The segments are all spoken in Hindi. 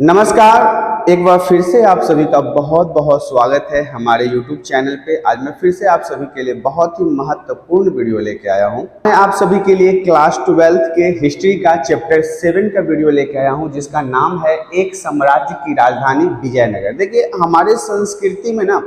नमस्कार, एक बार फिर से आप सभी का बहुत बहुत स्वागत है हमारे YouTube चैनल पे। आज मैं फिर से आप सभी के लिए बहुत ही महत्वपूर्ण वीडियो लेके आया हूँ। मैं आप सभी के लिए क्लास 12th के हिस्ट्री का चैप्टर 7 का वीडियो लेके आया हूँ, जिसका नाम है एक साम्राज्य की राजधानी विजयनगर। देखिए, हमारे संस्कृति में ना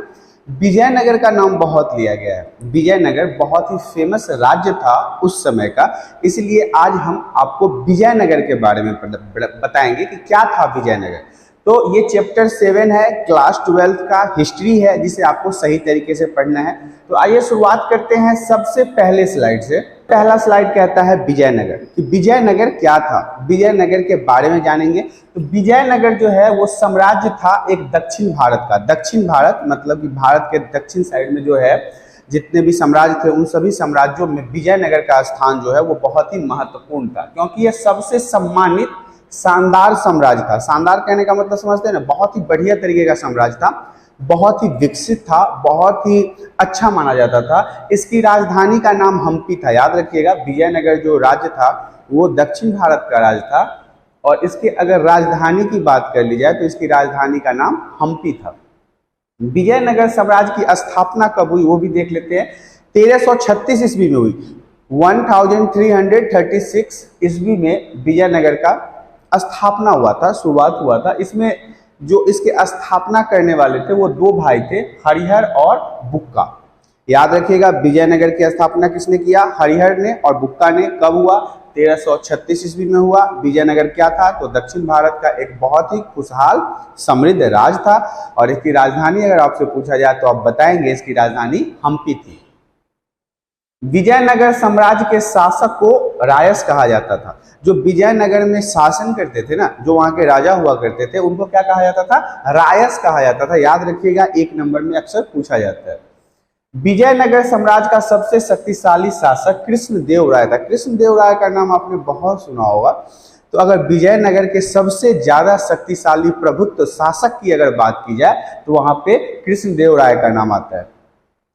विजयनगर का नाम बहुत लिया गया है। विजयनगर बहुत ही फेमस राज्य था उस समय का, इसलिए आज हम आपको विजयनगर के बारे में बताएंगे कि क्या था विजयनगर। तो ये चैप्टर 7 है, क्लास 12 का हिस्ट्री है, जिसे आपको सही तरीके से पढ़ना है। तो आइए शुरुआत करते हैं सबसे पहले स्लाइड से। पहला स्लाइड कहता है विजयनगर कि विजयनगर क्या था, विजयनगर के बारे में जानेंगे। तो विजयनगर जो है वो साम्राज्य था एक दक्षिण भारत का। दक्षिण भारत मतलब कि भारत के दक्षिण साइड में जो है जितने भी साम्राज्य थे उन सभी साम्राज्यों में विजयनगर का स्थान जो है वो बहुत ही महत्वपूर्ण था, क्योंकि यह सबसे सम्मानित शानदार साम्राज्य था। शानदार कहने का मतलब समझते हैं ना, बहुत ही बढ़िया तरीके का साम्राज्य था, बहुत ही विकसित था, बहुत ही अच्छा माना जाता था। इसकी राजधानी का नाम हम्पी था। याद रखिएगा, विजयनगर जो राज्य था वो दक्षिण भारत का राज्य था, और इसके अगर राजधानी की बात कर ली जाए तो इसकी राजधानी का नाम हम्पी था। विजयनगर साम्राज्य की स्थापना कब हुई वो भी देख लेते हैं। 1336 ईस्वी में हुई। 1336 ईस्वी में विजयनगर का स्थापना हुआ था, शुरुआत हुआ था। इसमें जो इसके स्थापना करने वाले थे वो दो भाई थे, हरिहर और बुक्का। याद रखिएगा, विजयनगर की स्थापना किसने किया? हरिहर ने और बुक्का ने। कब हुआ? 1336 ईस्वी में हुआ। विजयनगर क्या था? तो दक्षिण भारत का एक बहुत ही खुशहाल समृद्ध राज्य था, और इसकी राजधानी अगर आपसे पूछा जाए तो आप बताएंगे इसकी राजधानी हम्पी थी। विजयनगर साम्राज्य के शासक को रायस कहा जाता था। जो विजयनगर में शासन करते थे ना, जो वहां के राजा हुआ करते थे, उनको क्या कहा जाता था? रायस कहा जाता था। याद रखिएगा, एक नंबर में अक्सर पूछा जाता है। विजयनगर साम्राज्य का सबसे शक्तिशाली शासक कृष्णदेव राय था। कृष्णदेव राय का नाम आपने बहुत सुना होगा। तो अगर विजयनगर के सबसे ज्यादा शक्तिशाली प्रभुत्व शासक की अगर बात की जाए तो वहां पे कृष्णदेव राय का नाम आता है।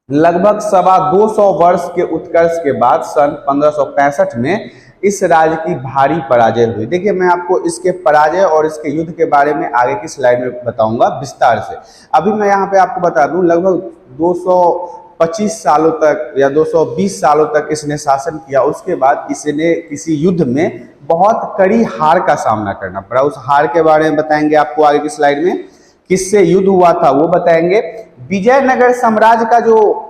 लगभग 225 वर्ष के उत्कर्ष के बाद सन 1565 में इस राज्य की भारी पराजय हुई। देखिए, मैं आपको इसके पराजय और इसके युद्ध के बारे में आगे की स्लाइड में बताऊंगा विस्तार से। अभी मैं यहाँ पे आपको बता दूं, लगभग 225 सालों तक या 220 सालों तक इसने शासन किया। उसके बाद इसने किसी युद्ध में बहुत कड़ी हार का सामना करना पड़ा। उस हार के बारे में बताएंगे आपको आगे की स्लाइड में। किससे युद्ध हुआ था वो बताएंगे। विजयनगर साम्राज्य का जो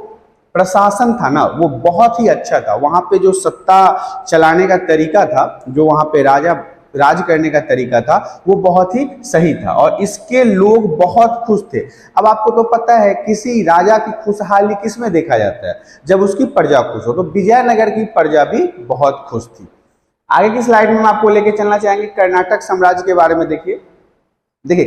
प्रशासन था ना वो बहुत ही अच्छा था। वहां पे जो सत्ता चलाने का तरीका था, जो वहां पे राज करने का तरीका था, वो बहुत ही सही था, और इसके लोग बहुत खुश थे। अब आपको तो पता है किसी राजा की खुशहाली किस में देखा जाता है? जब उसकी प्रजा खुश हो। तो विजयनगर की प्रजा भी बहुत खुश थी। आगे की स्लाइड में हम आपको लेके चलना चाहेंगे कर्नाटक साम्राज्य के बारे में। देखिए,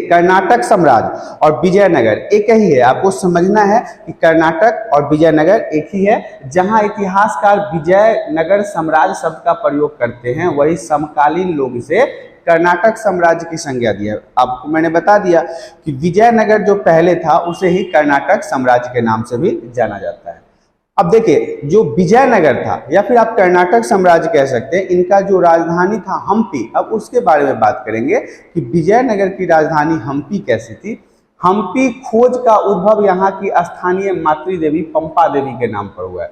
कर्नाटक साम्राज्य और विजयनगर एक ही है। आपको समझना है कि कर्नाटक और विजयनगर एक ही है। जहां इतिहासकार विजयनगर साम्राज्य शब्द का प्रयोग करते हैं, वही समकालीन लोग इसे कर्नाटक साम्राज्य की संज्ञा दी है। आपको मैंने बता दिया कि विजयनगर जो पहले था उसे ही कर्नाटक साम्राज्य के नाम से भी जाना जाता है। अब देखिए, जो विजयनगर था या फिर आप कर्नाटक साम्राज्य कह सकते हैं, इनका जो राजधानी था हम्पी। अब उसके बारे में बात करेंगे कि विजयनगर की राजधानी हम्पी कैसी थी। हम्पी खोज का उद्भव यहाँ की स्थानीय मातृ देवी पंपा देवी के नाम पर हुआ है।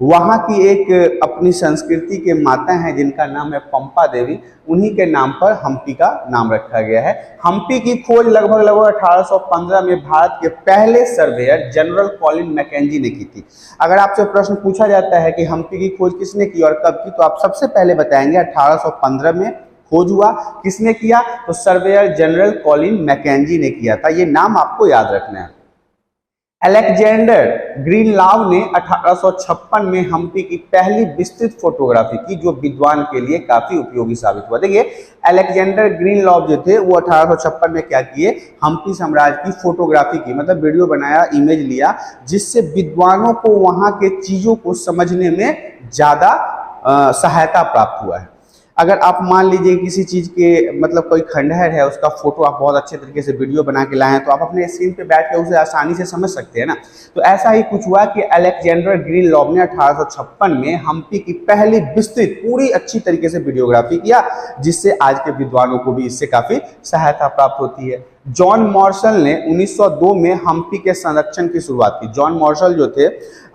वहां की एक अपनी संस्कृति के माता हैं जिनका नाम है पंपा देवी, उन्हीं के नाम पर हम्पी का नाम रखा गया है। हम्पी की खोज लगभग 1815 में भारत के पहले सर्वेयर जनरल कॉलिन मैकेंजी ने की थी। अगर आपसे प्रश्न पूछा जाता है कि हम्पी की खोज किसने की और कब की, तो आप सबसे पहले बताएंगे 1815 में खोज हुआ। किसने किया? तो सर्वेयर जनरल कॉलिन मैकेंजी ने किया था। ये नाम आपको याद रखना है। अलेक्जेंडर ग्रीनलाव ने 1856 में हम्पी की पहली विस्तृत फोटोग्राफी की, जो विद्वान के लिए काफी उपयोगी साबित हुआ। देखिए, अलेक्जेंडर ग्रीनलाव जो थे वो 1856 में क्या किए? हम्पी साम्राज्य की फोटोग्राफी की, मतलब वीडियो बनाया, इमेज लिया, जिससे विद्वानों को वहां के चीजों को समझने में ज्यादा सहायता प्राप्त हुआ है। अगर आप मान लीजिए किसी चीज़ के मतलब कोई खंडहर है, उसका फोटो आप बहुत अच्छे तरीके से वीडियो बना के लाए हैं, तो आप अपने स्क्रीन पे बैठ के उसे आसानी से समझ सकते हैं ना। तो ऐसा ही कुछ हुआ कि अलेक्जेंडर ग्रीनलॉब ने 1856 में हम्पी की पहली विस्तृत पूरी अच्छी तरीके से वीडियोग्राफी किया, जिससे आज के विद्वानों को भी इससे काफ़ी सहायता प्राप्त होती है। जॉन मार्शल ने 1902 में हम्पी के संरक्षण की शुरुआत की। जॉन मार्शल जो थे,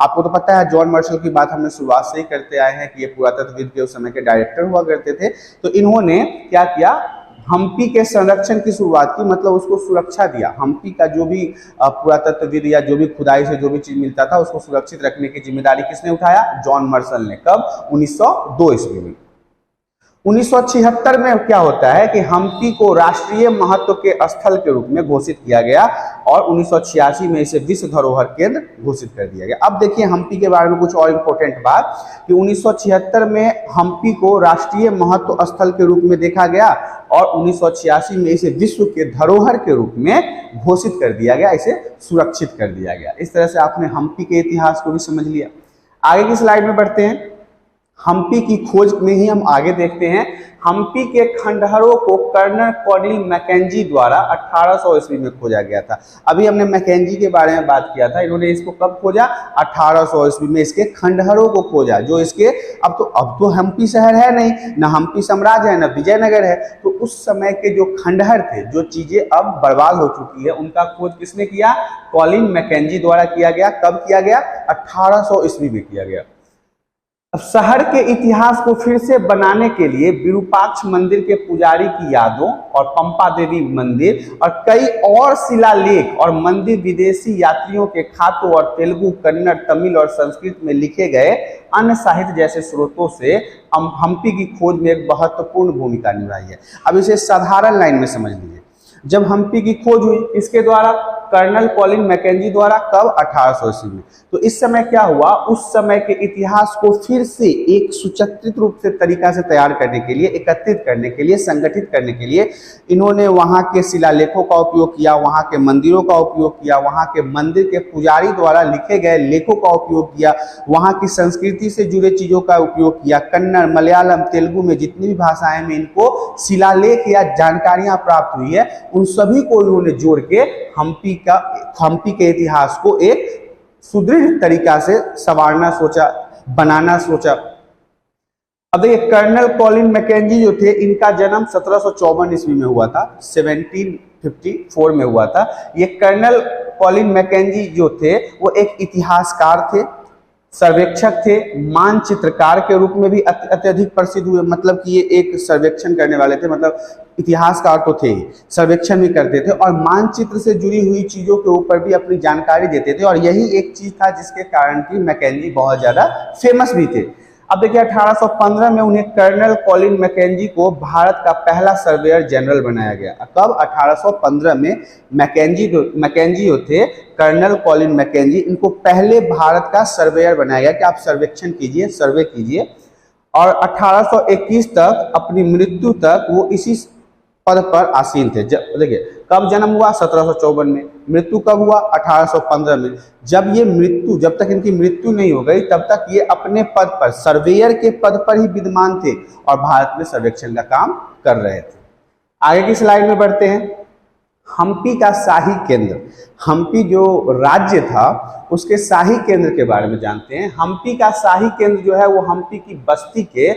आपको तो पता है जॉन मार्शल की बात हमने शुरुआत से ही करते आए हैं कि ये पुरातत्वविद के उस समय के डायरेक्टर हुआ करते थे। तो इन्होंने क्या किया, हम्पी के संरक्षण की शुरुआत की, मतलब उसको सुरक्षा दिया। हम्पी का जो भी पुरातत्वविद या जो भी खुदाई से जो भी चीज मिलता था उसको सुरक्षित रखने की जिम्मेदारी किसने उठाया? जॉन मार्शल ने। कब? 1902 ईस्वी में। 1976 में क्या होता है कि हम्पी को राष्ट्रीय महत्व के स्थल के रूप में घोषित किया गया और 1986 में इसे विश्व धरोहर केंद्र घोषित कर दिया गया। अब देखिए हम्पी के बारे में कुछ और इम्पोर्टेंट बात कि 1976 में हम्पी को राष्ट्रीय महत्व स्थल के रूप में देखा गया और 1986 में इसे विश्व के धरोहर के रूप में घोषित कर दिया गया, इसे सुरक्षित कर दिया गया। इस तरह से आपने हम्पी के इतिहास को भी समझ लिया। आगे की स्लाइड में बढ़ते हैं। हम्पी की खोज में ही हम आगे देखते हैं। हम्पी के खंडहरों को कर्नल कॉलिन मैकेंजी द्वारा 1800 ईस्वी में खोजा गया था। अभी हमने मैकेंजी के बारे में बात किया था। इन्होंने इसको कब खोजा? 1800 ईस्वी में इसके खंडहरों को खोजा, जो इसके अब तो हम्पी शहर है नहीं, ना हम्पी साम्राज्य है, ना विजयनगर है। तो उस समय के जो खंडहर थे, जो चीजें अब बर्बाद हो चुकी है, उनका खोज किसने किया? कॉलिन मैकेंजी द्वारा किया गया। कब किया गया? 1800 ईस्वी में किया गया। अब शहर के इतिहास को फिर से बनाने के लिए विरूपाक्ष मंदिर के पुजारी की यादों और पंपा देवी मंदिर और कई और शिलालेख और मंदिर विदेशी यात्रियों के खातों और तेलुगु, कन्नड़, तमिल और संस्कृत में लिखे गए अन्य साहित्य जैसे स्रोतों से हम्पी की खोज में एक महत्वपूर्ण भूमिका निभाई है। अब इसे साधारण लाइन में समझ लीजिए। जब हम्पी की खोज हुई, इसके द्वारा कर्नल कॉलिन मैकेंजी द्वारा, कब? 1800 ईस्वी में। तो इस समय क्या हुआ? उस समय के इतिहास को फिर से एक सुचित्रित रूप से तरीका से तैयार करने के लिए, एकत्रित करने के लिए, संगठित करने के लिए इन्होंने वहां के शिलालेखों का उपयोग किया, वहां के मंदिरों का उपयोग किया, वहां के मंदिर के पुजारी द्वारा लिखे गए लेखों का उपयोग किया, वहां की संस्कृति से जुड़े चीजों का उपयोग किया। कन्नड़, मलयालम, तेलुगु में जितनी भी भाषाएं में इनको शिलालेख या जानकारियां प्राप्त हुई है, उन सभी को इन्होंने जोड़ के हम्पी के इतिहास को एक सुदृढ़ तरीका से संवारना सोचा, बनाना सोचा। अब देखिए कर्नल कॉलिन मैकेंजी जो थे, इनका जन्म 1754 ईस्वी में हुआ था, 1754 में हुआ था। ये कर्नल कॉलिन मैकेंजी जो थे वो एक इतिहासकार थे, सर्वेक्षक थे, मानचित्रकार के रूप में भी अत्यधिक प्रसिद्ध हुए। मतलब कि ये एक सर्वेक्षण करने वाले थे, मतलब इतिहासकार तो थे ही, सर्वेक्षण भी करते थे और मानचित्र से जुड़ी हुई चीजों के ऊपर भी अपनी जानकारी देते थे। और यही एक चीज था जिसके कारण कि मैकेंजी बहुत ज्यादा फेमस भी थे। अब देखिए 1815 में उन्हें कर्नल कॉलिन मैकेंजी को भारत का पहला सर्वेयर जनरल बनाया गया। कब? 1815 में मैकेंजी जो थे, कर्नल कॉलिन मैकेंजी, इनको पहले भारत का सर्वेयर बनाया गया कि आप सर्वेक्षण कीजिए, सर्वे कीजिए। और 1821 तक, अपनी मृत्यु तक वो इसी पद पर आसीन थे। देखिए कब जन्म हुआ? 1754 में। मृत्यु कब हुआ? 1815 में। जब तक इनकी मृत्यु नहीं हो गई तब तक ये अपने पद पर, सर्वेयर के पद पर ही विद्यमान थे और भारत में सर्वेक्षण का काम कर रहे थे। आगे की स्लाइड में बढ़ते हैं। हम्पी का शाही केंद्र, हम्पी जो राज्य था उसके शाही केंद्र के बारे में जानते हैं। हम्पी का शाही केंद्र जो है वो हम्पी की बस्ती के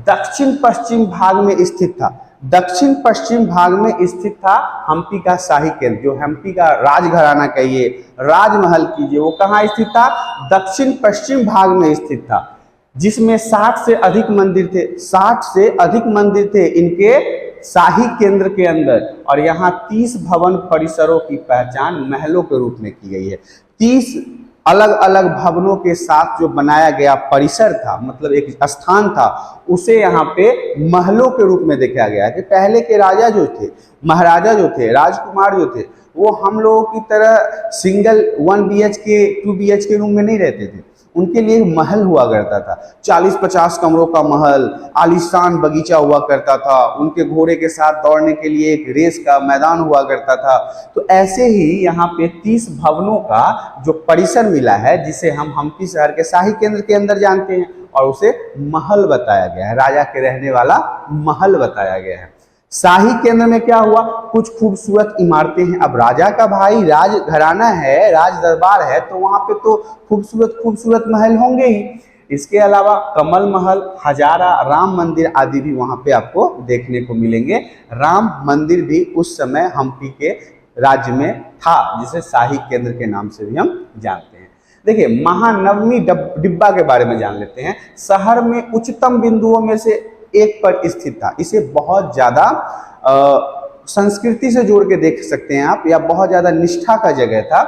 दक्षिण पश्चिम भाग में स्थित था। दक्षिण पश्चिम भाग में स्थित था हम्पी का शाही केंद्र। जो हम्पी का राजघराना कहिए, राजमहल कीजिए, वो कहाँ स्थित था? दक्षिण पश्चिम भाग में स्थित था, जिसमें 60 से अधिक मंदिर थे। 60 से अधिक मंदिर थे इनके शाही केंद्र के अंदर। और यहाँ 30 भवन परिसरों की पहचान महलों के रूप में की गई है। 30 अलग अलग भवनों के साथ जो बनाया गया परिसर था, मतलब एक स्थान था, उसे यहाँ पे महलों के रूप में देखा गया है। कि पहले के राजा जो थे, महाराजा जो थे, राजकुमार जो थे, वो हम लोगों की तरह सिंगल 1 BHK 2 BHK रूम में नहीं रहते थे। उनके लिए महल हुआ करता था। 40-50 कमरों का महल, आलीशान बगीचा हुआ करता था। उनके घोड़े के साथ दौड़ने के लिए एक रेस का मैदान हुआ करता था। तो ऐसे ही यहाँ पे 30 भवनों का जो परिसर मिला है, जिसे हम हम्पी शहर के शाही केंद्र के अंदर जानते हैं, और उसे महल बताया गया है, राजा के रहने वाला महल बताया गया है। शाही केंद्र में क्या हुआ, कुछ खूबसूरत इमारतें हैं। अब राजा का भाई राज घराना है, राज दरबार है, तो वहां पे तो खूबसूरत खूबसूरत महल होंगे ही। इसके अलावा कमल महल, हजारा, राम मंदिर आदि भी वहां पे आपको देखने को मिलेंगे। राम मंदिर भी उस समय हम्पी के राज्य में था, जिसे शाही केंद्र के नाम से भी हम जानते हैं। देखिए, महानवमी डिब्बा के बारे में जान लेते हैं। शहर में उच्चतम बिंदुओं में से एक पर स्थित था। इसे बहुत ज्यादा संस्कृति से जोड़ के देख सकते हैं आप, या बहुत ज्यादा निष्ठा का जगह था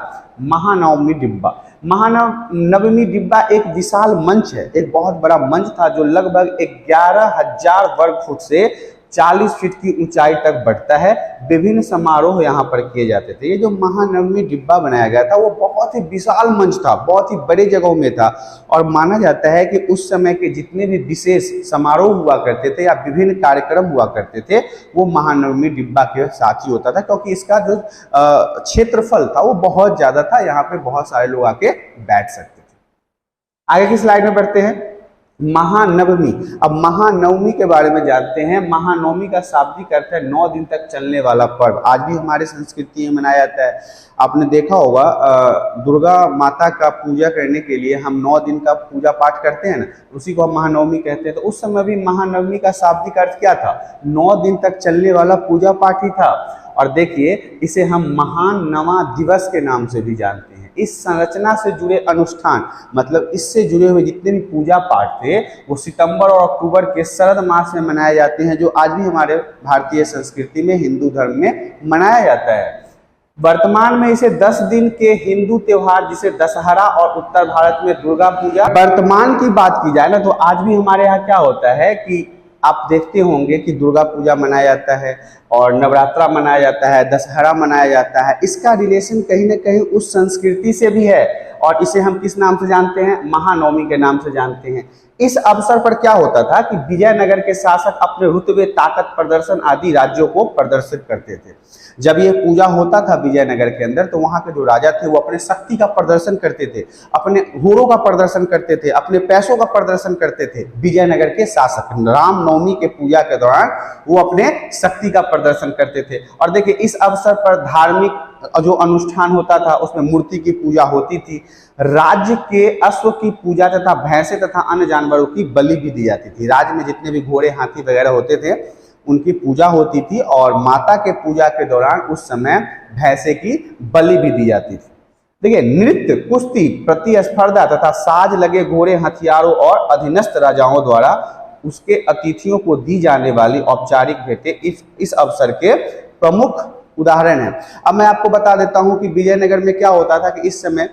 महानवमी डिब्बा। महानवमी डिब्बा एक विशाल मंच है, एक बहुत बड़ा मंच था, जो लगभग 11,000 वर्ग फुट से 40 फीट की ऊंचाई तक बढ़ता है। विभिन्न समारोह यहाँ पर किए जाते थे। ये जो महानवमी डिब्बा बनाया गया था, वो बहुत ही विशाल मंच था, बहुत ही बड़े जगहों में था, और माना जाता है कि उस समय के जितने भी विशेष समारोह हुआ करते थे या विभिन्न कार्यक्रम हुआ करते थे, वो महानवमी डिब्बा के साथ ही होता था, क्योंकि इसका जो क्षेत्रफल था वो बहुत ज्यादा था। यहाँ पे बहुत सारे लोग आके बैठ सकते थे। आगे की स्लाइड में बढ़ते हैं। महानवमी। अब महानवमी के बारे में जानते हैं। महानवमी का शाब्दिक अर्थ है 9 दिन तक चलने वाला पर्व। आज भी हमारे संस्कृति में मनाया जाता है। आपने देखा होगा, दुर्गा माता का पूजा करने के लिए हम 9 दिन का पूजा पाठ करते हैं ना, उसी को हम महानवमी कहते हैं। तो उस समय भी महानवमी का शाब्दिक अर्थ क्या था, 9 दिन तक चलने वाला पूजा पाठ ही था। और देखिए, इसे हम महान नवा दिवस के नाम से भी जानते हैं। इस संरचना से जुड़े अनुष्ठान, मतलब इससे जुड़े हुए जितने भी पूजा पाठ थे, वो सितंबर और अक्टूबर के शरद मास में मनाए जाते हैं, जो आज भी हमारे भारतीय संस्कृति में, हिंदू धर्म में मनाया जाता है। वर्तमान में इसे 10 दिन के हिंदू त्योहार, जिसे दशहरा और उत्तर भारत में दुर्गा पूजा, वर्तमान की बात की जाए ना, तो आज भी हमारे यहाँ क्या होता है कि आप देखते होंगे कि दुर्गा पूजा मनाया जाता है, और नवरात्रा मनाया जाता है, दशहरा मनाया जाता है। इसका रिलेशन कहीं ना कहीं उस संस्कृति से भी है, और इसे हम किस नाम से जानते हैं, महानवमी के नाम से जानते हैं। इस अवसर पर क्या होता था कि विजयनगर के शासक अपने रुतबे, ताकत, प्रदर्शन आदि राज्यों को प्रदर्शित करते थे। जब ये पूजा होता था विजयनगर के अंदर, तो वहां के जो राजा थे वो अपने शक्ति का प्रदर्शन करते थे, अपने घोड़ों का प्रदर्शन करते थे, अपने पैसों का प्रदर्शन करते थे। विजयनगर के शासक रामनवमी के पूजा के दौरान वो अपने शक्ति का प्रदर्शन करते थे। और देखिए, इस अवसर पर धार्मिक जो अनुष्ठान होता था, उसमें मूर्ति की पूजा होती थी, राज्य के अश्व की पूजा तथा भैंसे तथा अन्य जानवरों की बलि भी दी जाती थी। राज्य में जितने भी घोड़े, हाथी वगैरह होते थे, उनकी पूजा होती थी, और माता के पूजा के दौरान उस समय भैंसे की बलि भी दी जाती थी। देखिए, नृत्य, कुश्ती, प्रतिस्पर्धा तथा साज लगे घोड़े, हथियारों और अधीनस्थ राजाओं द्वारा उसके अतिथियों को दी जाने वाली औपचारिक भेंटें इस अवसर के प्रमुख उदाहरण है। अब मैं आपको बता देता हूं कि विजयनगर में क्या होता था कि इस समय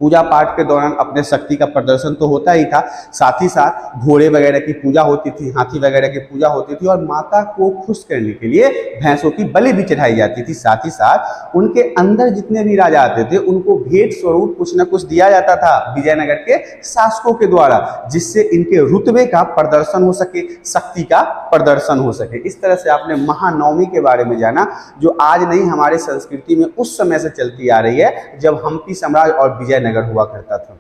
पूजा पाठ के दौरान अपने शक्ति का प्रदर्शन तो होता ही था, साथ ही साथ घोड़े वगैरह की पूजा होती थी, हाथी वगैरह की पूजा होती थी, और माता को खुश करने के लिए भैंसों की बलि भी चढ़ाई जाती थी। साथ ही साथ उनके अंदर जितने भी राजा आते थे, उनको भेंट स्वरूप कुछ न कुछ दिया जाता था विजयनगर के शासकों के द्वारा, जिससे इनके रुतबे का प्रदर्शन हो सके, शक्ति का प्रदर्शन हो सके। इस तरह से आपने महानवमी के बारे में जाना, जो आज नहीं, हमारे संस्कृति में उस समय से चलती आ रही है, जब हम्पी साम्राज्य और विजयनगर हुआ करता था।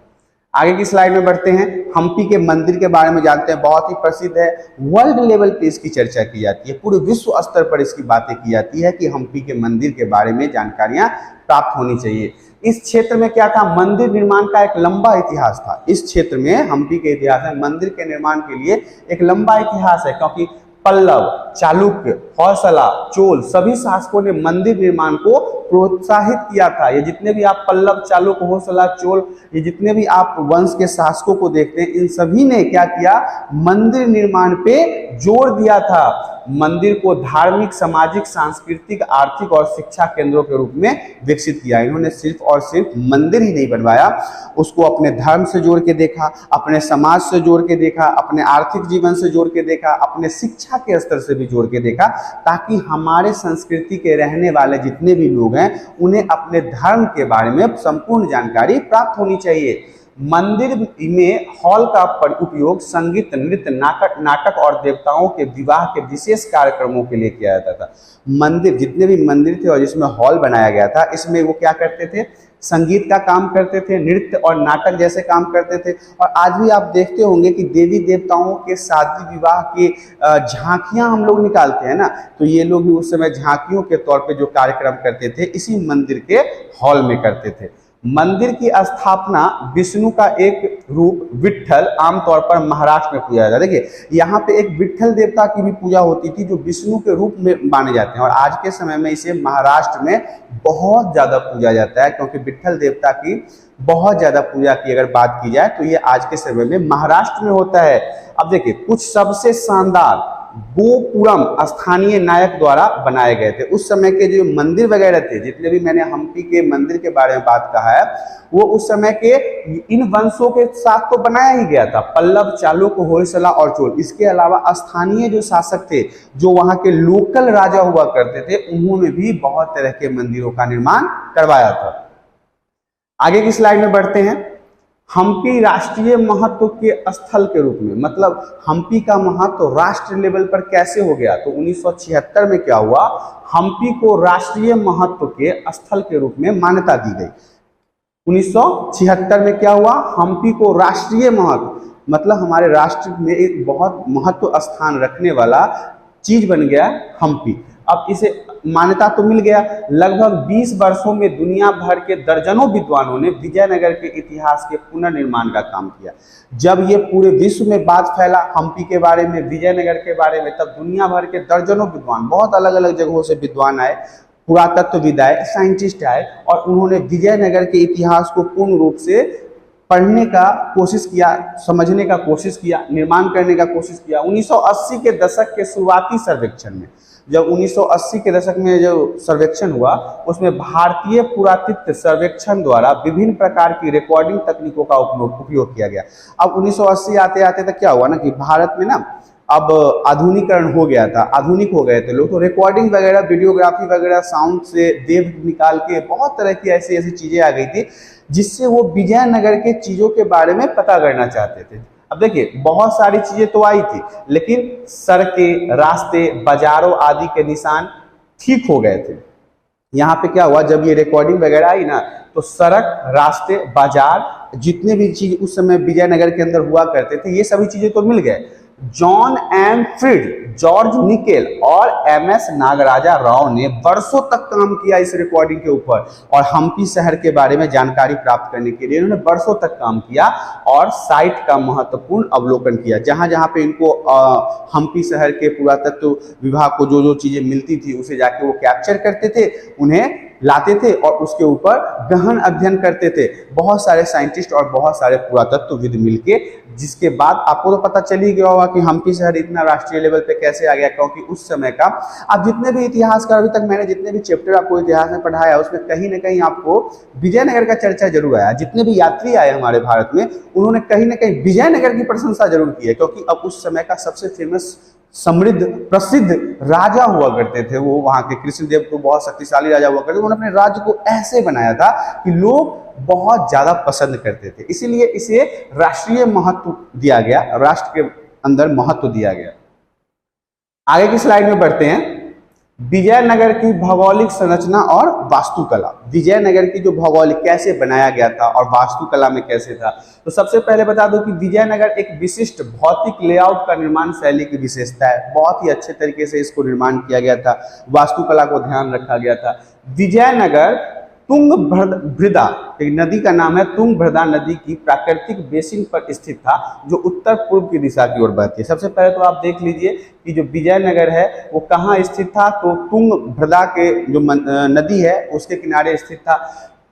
आगे की स्लाइड में बढ़ते हैं। हम्पी के मंदिर के बारे में जानते हैं। बहुत ही प्रसिद्ध है, वर्ल्ड लेवल पे इसकी चर्चा की जाती है, पूरे विश्व स्तर पर इसकी बातें की जाती है कि हम्पी के मंदिर के बारे में जानकारियां प्राप्त होनी चाहिए। इस क्षेत्र में क्या था, मंदिर निर्माण का एक लंबा इतिहास था। इस क्षेत्र में, हम्पी के इतिहास में, मंदिर के निर्माण के लिए एक लंबा इतिहास है, क्योंकि पल्लव, चालुक्य, होयसला, चोल, सभी शासकों ने मंदिर निर्माण को प्रोत्साहित किया था। ये जितने भी आप पल्लव, चालुक्य, होयसला, चोल, ये जितने भी आप वंश के शासकों को देखते हैं, इन सभी ने क्या किया, मंदिर निर्माण पे जोर दिया था। मंदिर को धार्मिक, सामाजिक, सांस्कृतिक, आर्थिक और शिक्षा केंद्रों के रूप में विकसित किया। इन्होंने सिर्फ और सिर्फ मंदिर ही नहीं बनवाया, उसको अपने धर्म से जोड़ के देखा, अपने समाज से जोड़ के देखा, अपने आर्थिक जीवन से जोड़ के देखा, अपने शिक्षा के स्तर से भी जोड़ के देखा, ताकि हमारे संस्कृति के रहने वाले जितने भी लोग हैं, उन्हें अपने धर्म के बारे में संपूर्ण जानकारी प्राप्त होनी चाहिए। मंदिर में हॉल का उपयोग संगीत, नृत्य, नाटक और देवताओं के विवाह के विशेष कार्यक्रमों के लिए किया जाता था। मंदिर, जितने भी मंदिर थे और जिसमें हॉल बनाया गया था, इसमें वो क्या करते थे, संगीत का काम करते थे, नृत्य और नाटक जैसे काम करते थे। और आज भी आप देखते होंगे कि देवी देवताओं के शादी विवाह की झांकियां हम लोग निकालते हैं ना, तो ये लोग भी उस समय झांकियों के तौर पे जो कार्यक्रम करते थे इसी मंदिर के हॉल में करते थे। मंदिर की स्थापना विष्णु का एक रूप विट्ठल आमतौर पर महाराष्ट्र में पूजा जाता है। देखिए यहाँ पे एक विट्ठल देवता की भी पूजा होती थी जो विष्णु के रूप में माने जाते हैं, और आज के समय में इसे महाराष्ट्र में बहुत ज्यादा पूजा जाता है, क्योंकि विट्ठल देवता की बहुत ज्यादा पूजा की अगर बात की जाए तो ये आज के समय में महाराष्ट्र में होता है। अब देखिए कुछ सबसे शानदार गोपुरम स्थानीय नायक द्वारा बनाए गए थे। उस समय के जो मंदिर वगैरह थे, जितने भी मैंने हम्पी के मंदिर के बारे में बात कहा है, वो उस समय के इन वंशों के साथ तो बनाया ही गया था, पल्लव, चालुक, होयसला और चोल। इसके अलावा स्थानीय जो शासक थे, जो वहां के लोकल राजा हुआ करते थे, उन्होंने भी बहुत तरह के मंदिरों का निर्माण करवाया था। आगे की स्लाइड में बढ़ते हैं। हम्पी राष्ट्रीय महत्व के स्थल के रूप में, मतलब हम्पी का महत्व राष्ट्र लेवल पर कैसे हो गया, तो 1976 में क्या हुआ, हम्पी को राष्ट्रीय महत्व के स्थल के रूप में मान्यता दी गई। 1976 में क्या हुआ, हम्पी को राष्ट्रीय महत्व, मतलब हमारे राष्ट्र में एक बहुत महत्व स्थान रखने वाला चीज बन गया हम्पी। अब इसे मान्यता तो मिल गया। लगभग 20 वर्षों में दुनिया भर के दर्जनों विद्वानों ने विजयनगर के इतिहास के पुनर्निर्माण का काम किया। जब ये पूरे विश्व में बात फैला हम्पी के बारे में, विजयनगर के बारे में, तब दुनिया भर के दर्जनों विद्वान, बहुत अलग अलग जगहों से विद्वान आए, पुरातत्वविद आए, साइंटिस्ट आए, और उन्होंने विजयनगर के इतिहास को पूर्ण रूप से पढ़ने का कोशिश किया, समझने का कोशिश किया, निर्माण करने का कोशिश किया। 1980 के दशक के शुरुआती सर्वेक्षण में, जब 1980 के दशक में जो सर्वेक्षण हुआ, उसमें भारतीय पुरातत्व सर्वेक्षण द्वारा विभिन्न प्रकार की रिकॉर्डिंग तकनीकों का उपयोग किया गया। अब 1980 आते आते तक क्या हुआ ना कि भारत में ना अब आधुनिकरण हो गया था, आधुनिक हो गए थे लोग, तो रिकॉर्डिंग वगैरह, वीडियोग्राफी वगैरह, साउंड से वेव निकाल के बहुत तरह की ऐसी ऐसी चीजें आ गई थी, जिससे वो विजयनगर के चीजों के बारे में पता करना चाहते थे। अब देखिए बहुत सारी चीजें तो आई थी, लेकिन सड़कें, रास्ते, बाजारों आदि के निशान ठीक हो गए थे। यहाँ पे क्या हुआ, जब ये रिकॉर्डिंग वगैरह आई ना, तो सड़क, रास्ते, बाजार, जितने भी चीज उस समय विजयनगर के अंदर हुआ करते थे, ये सभी चीजें तो मिल गए। जॉन एम फ्रिड, जॉर्ज निकेल और एमएस नागराजा राव ने वर्षों तक काम किया इस रिकॉर्डिंग के ऊपर, और हम्पी शहर के बारे में जानकारी प्राप्त करने के लिए उन्होंने वर्षों तक काम किया और साइट का महत्वपूर्ण अवलोकन किया। जहां जहां पे इनको हम्पी शहर के पुरातत्व विभाग को जो जो चीजें मिलती थी उसे जाके वो कैप्चर करते थे, उन्हें लाते थे और उसके ऊपर गहन अध्ययन करते थे बहुत सारे साइंटिस्ट और बहुत सारे पुरातत्वविद मिलके, जिसके बाद आपको तो पता चल ही गया होगा कि हम्पी शहर इतना राष्ट्रीय लेवल पे कैसे आ गया। क्योंकि उस समय का आप जितने भी इतिहासकार, अभी तक मैंने जितने भी चैप्टर आपको इतिहास में पढ़ाया, उसमें कहीं ना कहीं आपको विजयनगर का चर्चा जरूर आया। जितने भी यात्री आए हमारे भारत में, उन्होंने कहीं ना कहीं विजयनगर की प्रशंसा जरूर की है, क्योंकि अब उस समय का सबसे फेमस, समृद्ध, प्रसिद्ध राजा हुआ करते थे वो। वहां के कृष्णदेव तो बहुत शक्तिशाली राजा हुआ करते थे, उन्होंने अपने राज्य को ऐसे बनाया था कि लोग बहुत ज्यादा पसंद करते थे, इसीलिए इसे राष्ट्रीय महत्व दिया गया, राष्ट्र के अंदर महत्व दिया गया। आगे की स्लाइड में बढ़ते हैं। विजयनगर की भौगोलिक संरचना और वास्तुकला। विजयनगर की जो भौगोलिक कैसे बनाया गया था और वास्तुकला में कैसे था, तो सबसे पहले बता दूं कि विजयनगर एक विशिष्ट भौतिक लेआउट का निर्माण शैली की विशेषता है। बहुत ही अच्छे तरीके से इसको निर्माण किया गया था, वास्तुकला को ध्यान रखा गया था। विजयनगर तुंगभद्रा, एक नदी का नाम है, तुंगभद्रा नदी की प्राकृतिक बेसिन पर स्थित था, जो उत्तर पूर्व की दिशा की ओर बहती है। सबसे पहले तो आप देख लीजिए कि जो विजयनगर है वो कहाँ स्थित था, तो तुंगभद्रा के जो नदी है उसके किनारे स्थित था।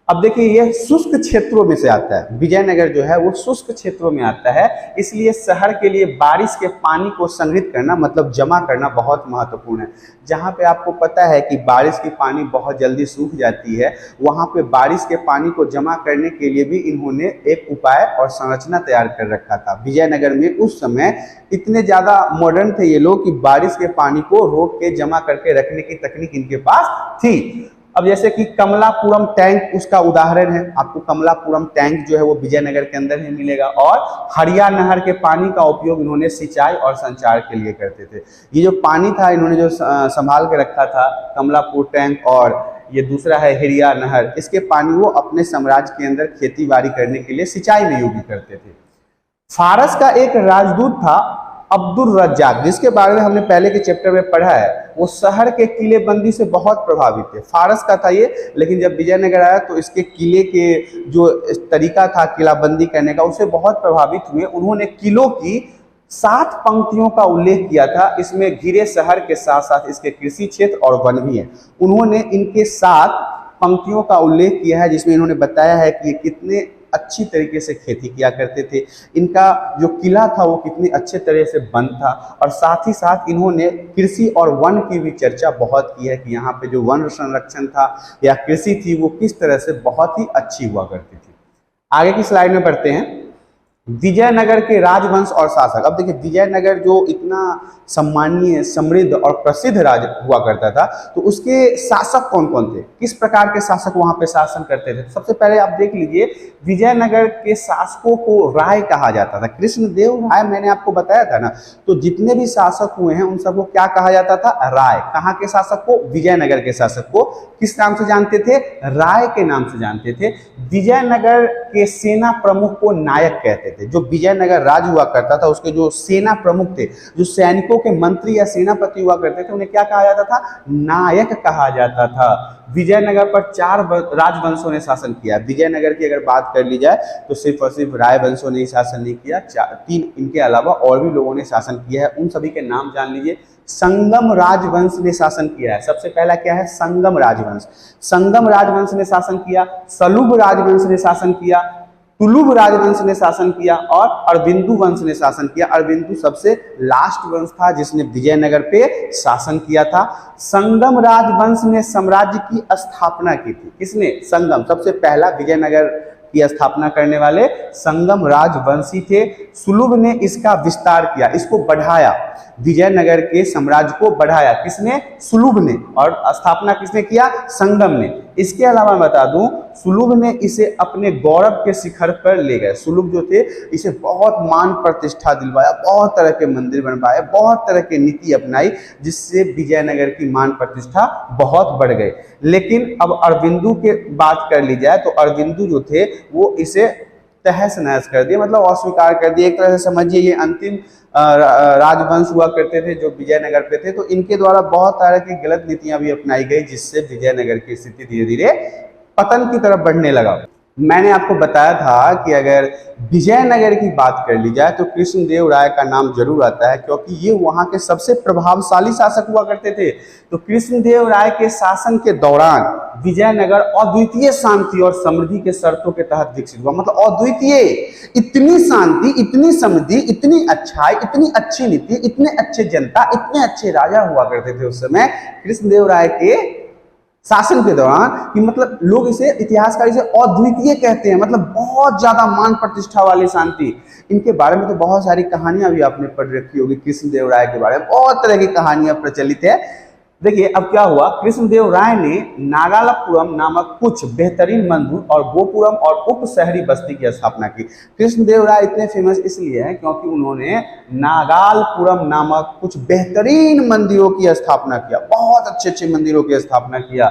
अब देखिए ये शुष्क क्षेत्रों में से आता है, विजयनगर जो है वो शुष्क क्षेत्रों में आता है, इसलिए शहर के लिए बारिश के पानी को संग्रहित करना, मतलब जमा करना बहुत महत्वपूर्ण है। जहाँ पे आपको पता है कि बारिश की पानी बहुत जल्दी सूख जाती है, वहाँ पे बारिश के पानी को जमा करने के लिए भी इन्होंने एक उपाय और संरचना तैयार कर रखा था। विजयनगर में उस समय इतने ज्यादा मॉडर्न थे ये लोग कि बारिश के पानी को रोक के जमा करके रखने की तकनीक इनके पास थी। अब जैसे कि कमलापुरम टैंक उसका उदाहरण है, आपको कमलापुरम टैंक जो है वो विजयनगर के अंदर ही मिलेगा। और हरिया नहर के पानी का उपयोग इन्होंने सिंचाई और संचार के लिए करते थे। ये जो पानी था इन्होंने जो संभाल के रखा था, कमलापुर टैंक और ये दूसरा है हिरिया नहर, इसके पानी वो अपने साम्राज्य के अंदर खेती बाड़ी करने के लिए सिंचाई में उपयोग करते थे। फारस का एक राजदूत था अब्दुल रज्जाक, जिसके बारे में हमने पहले के चैप्टर में पढ़ा है। वो शहर के किलेबंदी से बहुत प्रभावित थे। फारस का था ये, लेकिन जब विजयनगर आया तो इसके किले के जो तरीका था किलाबंदी करने का, उससे बहुत प्रभावित हुए। उन्होंने किलों की 7 पंक्तियों का उल्लेख किया था। इसमें घिरे शहर के साथ साथ इसके कृषि क्षेत्र और वन भी है। उन्होंने इनके 7 पंक्तियों का उल्लेख किया है, जिसमें इन्होंने बताया है कि ये कितने अच्छी तरीके से खेती किया करते थे, इनका जो किला था वो कितनी अच्छे तरह से बंद था। और साथ ही साथ इन्होंने कृषि और वन की भी चर्चा बहुत की है कि यहाँ पे जो वन संरक्षण था या कृषि थी वो किस तरह से बहुत ही अच्छी हुआ करती थी। आगे की स्लाइड में बढ़ते हैं। विजयनगर के राजवंश और शासक। अब देखिए विजयनगर जो इतना सम्मानीय, समृद्ध और प्रसिद्ध राज्य हुआ करता था, तो उसके शासक कौन कौन थे, किस प्रकार के शासक वहां पे शासन करते थे। सबसे पहले आप देख लीजिए, विजयनगर के शासकों को राय कहा जाता था। कृष्णदेव राय मैंने आपको बताया था ना, तो जितने भी शासक हुए हैं उन सबको क्या कहा जाता था, राय। कहाँ के शासक को, विजयनगर के शासक को किस नाम से जानते थे, राय के नाम से जानते थे। विजयनगर के सेना प्रमुख को नायक कहते थे। जो विजयनगर राज हुआ करता था उसके जो सेना प्रमुख थे, जो सैनिकों के मंत्री या सेनापति हुआ करते थे, उन्हें क्या कहा जाता था, नायक कहा जाता था। विजयनगर पर 4 राजवंशों ने शासन किया। विजयनगर की अगर बात कर ली जाए तो सिर्फ और सिर्फ राय वंशों ने ही शासन नहीं किया, 3 इनके अलावा और भी लोगों ने शासन किया है। उन सभी के नाम जान लीजिए। संगम राजवंश ने शासन किया है। सबसे पहला क्या है, संगम राजवंश। संगम राजवंश ने शासन किया। सलुभ राजवंश ने शासन किया। तुलुभ राजवंश ने शासन किया और अरविंदु वंश ने शासन किया। अरविंदु सबसे लास्ट वंश था जिसने विजयनगर पे शासन किया था। संगम राजवंश ने साम्राज्य की स्थापना की थी। किसने, संगम, सबसे पहला विजयनगर की स्थापना करने वाले संगम राजवंशी थे। सुलुभ ने इसका विस्तार किया, इसको बढ़ाया, विजयनगर के साम्राज्य को बढ़ाया। किसने, सुलुभ ने। और स्थापना किसने किया, संगम ने। इसके अलावा मैं बता दूं, सुलुभ ने इसे अपने गौरव के शिखर पर ले गए। सुलुभ जो थे इसे बहुत मान प्रतिष्ठा दिलवाया, बहुत तरह के मंदिर बनवाए, बहुत तरह की नीति अपनाई, जिससे विजयनगर की मान प्रतिष्ठा बहुत बढ़ गई। लेकिन अब अरविंदु के बात कर ली जाए तो अरविंदु जो थे वो इसे तहस नहस कर दिए, मतलब अस्वीकार कर दिए। एक तरह से समझिए ये अंतिम राजवंश हुआ करते थे जो विजयनगर पे थे। तो इनके द्वारा बहुत तरह की गलत नीतियां भी अपनाई गई, जिससे विजयनगर की स्थिति धीरे धीरे पतन की तरफ बढ़ने लगा। मैंने आपको बताया था कि अगर विजयनगर की बात कर ली जाए तो कृष्णदेव राय का नाम जरूर आता है, क्योंकि ये वहां के सबसे प्रभावशाली शासक हुआ करते थे। तो कृष्णदेव राय के शासन के दौरान विजयनगर अद्वितीय शांति और समृद्धि के शर्तों के तहत विकसित हुआ। मतलब अद्वितीय, इतनी शांति, इतनी समृद्धि, इतनी अच्छाई, इतनी अच्छी नीति, इतने अच्छे जनता, इतने अच्छे राजा हुआ करते थे उस समय कृष्णदेव राय के शासन के दौरान, कि मतलब लोग इसे, इतिहासकार इसे अद्वितीय कहते हैं। मतलब बहुत ज्यादा मान प्रतिष्ठा वाली शांति। इनके बारे में तो बहुत सारी कहानियां भी आपने पढ़ रखी होगी। कृष्णदेव राय के बारे में बहुत तरह की कहानियां प्रचलित है। देखिए अब क्या हुआ, कृष्णदेव राय ने नागालपुरम नामक कुछ बेहतरीन मंदिर और गोपुरम और उप शहरी बस्ती की स्थापना की। कृष्णदेव राय इतने फेमस इसलिए हैं क्योंकि उन्होंने नागालपुरम नामक कुछ बेहतरीन मंदिरों की स्थापना किया, बहुत अच्छे अच्छे मंदिरों की स्थापना किया।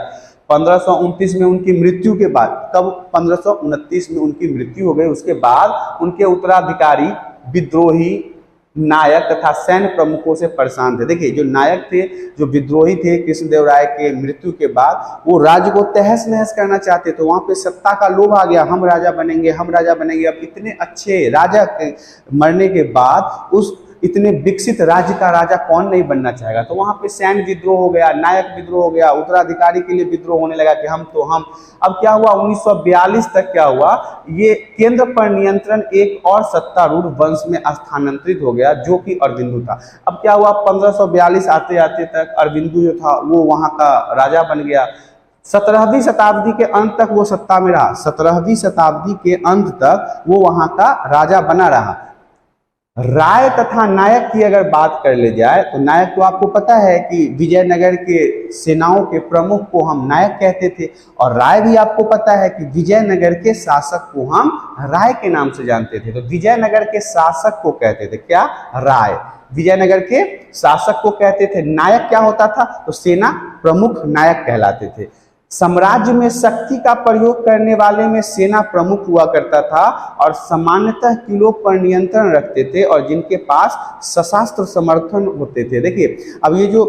1529 में उनकी मृत्यु के बाद, कब, 1529 में उनकी मृत्यु हो गई। उसके बाद उनके उत्तराधिकारी विद्रोही नायक तथा सैन्य प्रमुखों से परेशान थे। देखिए जो नायक थे, जो विद्रोही थे, कृष्णदेव राय के मृत्यु के बाद वो राज्य को तहस नहस करना चाहते। तो वहां पे सत्ता का लोभ आ गया, हम राजा बनेंगे, हम राजा बनेंगे। अब इतने अच्छे राजा के मरने के बाद उस इतने विकसित राज्य का राजा कौन नहीं बनना चाहेगा। तो वहां पे सैन्य विद्रोह हो गया, नायक विद्रोह हो गया, उत्तराधिकारी के लिए विद्रोह होने लगा कि हम तो हम। अब क्या हुआ, 1942 तक क्या हुआ, ये केंद्र पर नियंत्रण एक और सत्तारूढ़ वंश में स्थानांतरित हो गया, जो कि अरविंदु था। अब क्या हुआ, 1542 आते आते तक अरविंदु जो था वो वहां का राजा बन गया। 17वीं शताब्दी के अंत तक वो सत्ता में रहा। 17वीं शताब्दी के अंत तक वो वहां का राजा बना रहा। राय तथा नायक की अगर बात कर ले जाए तो नायक तो आपको पता है कि विजयनगर के सेनाओं के प्रमुख को हम नायक कहते थे, और राय भी आपको पता है कि विजयनगर के शासक को हम राय के नाम से जानते थे। तो विजयनगर के शासक को कहते थे क्या? राय। विजयनगर के शासक को कहते थे। नायक क्या होता था? तो सेना प्रमुख नायक कहलाते थे। साम्राज्य में शक्ति का प्रयोग करने वाले में सेना प्रमुख हुआ करता था और सामान्यतः किलों पर नियंत्रण रखते थे और जिनके पास सशस्त्र समर्थन होते थे। देखिए, अब ये जो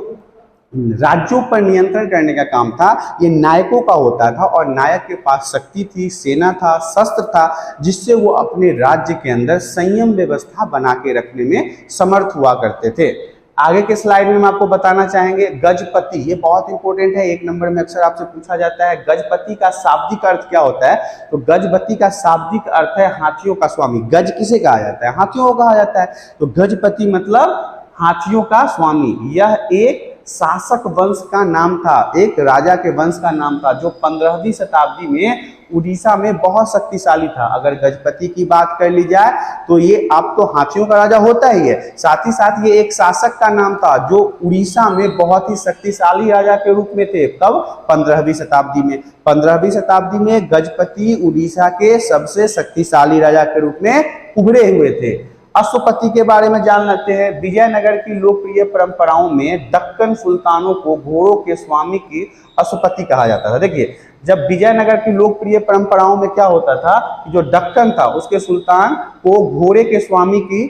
राज्यों पर नियंत्रण करने का काम था ये नायकों का होता था, और नायक के पास शक्ति थी, सेना था, शस्त्र था, जिससे वो अपने राज्य के अंदर संयम व्यवस्था बना के रखने में समर्थ हुआ करते थे। आगे के स्लाइड में हम आपको बताना चाहेंगे गजपति। ये बहुत इंपॉर्टेंट है, एक नंबर में अक्सर आपसे पूछा जाता है। गजपति का शाब्दिक अर्थ क्या होता है? तो गजपति का शाब्दिक अर्थ है हाथियों का स्वामी। गज किसे कहा जाता है? हाथियों को कहा जाता है। तो गजपति मतलब हाथियों का स्वामी। यह एक शासक वंश का नाम था, एक राजा के वंश का नाम था जो 15वीं शताब्दी में उड़ीसा में बहुत शक्तिशाली था। अगर गजपति की बात कर ली जाए तो ये अब तो हाथियों का राजा होता ही है, साथ ही साथ ये एक शासक का नाम था जो उड़ीसा में बहुत ही शक्तिशाली राजा के रूप में थे। कब? 15वीं शताब्दी में। 15वीं शताब्दी में गजपति उड़ीसा के सबसे शक्तिशाली राजा के रूप में उभरे हुए थे। अश्वपति के बारे में जान लेते हैं। विजयनगर की लोकप्रिय परंपराओं में दक्कन सुल्तानों को घोड़ों के स्वामी की अश्वपति कहा जाता था। देखिए, जब विजयनगर की लोकप्रिय परंपराओं में क्या होता था कि जो दक्कन था उसके सुल्तान को घोड़े के स्वामी की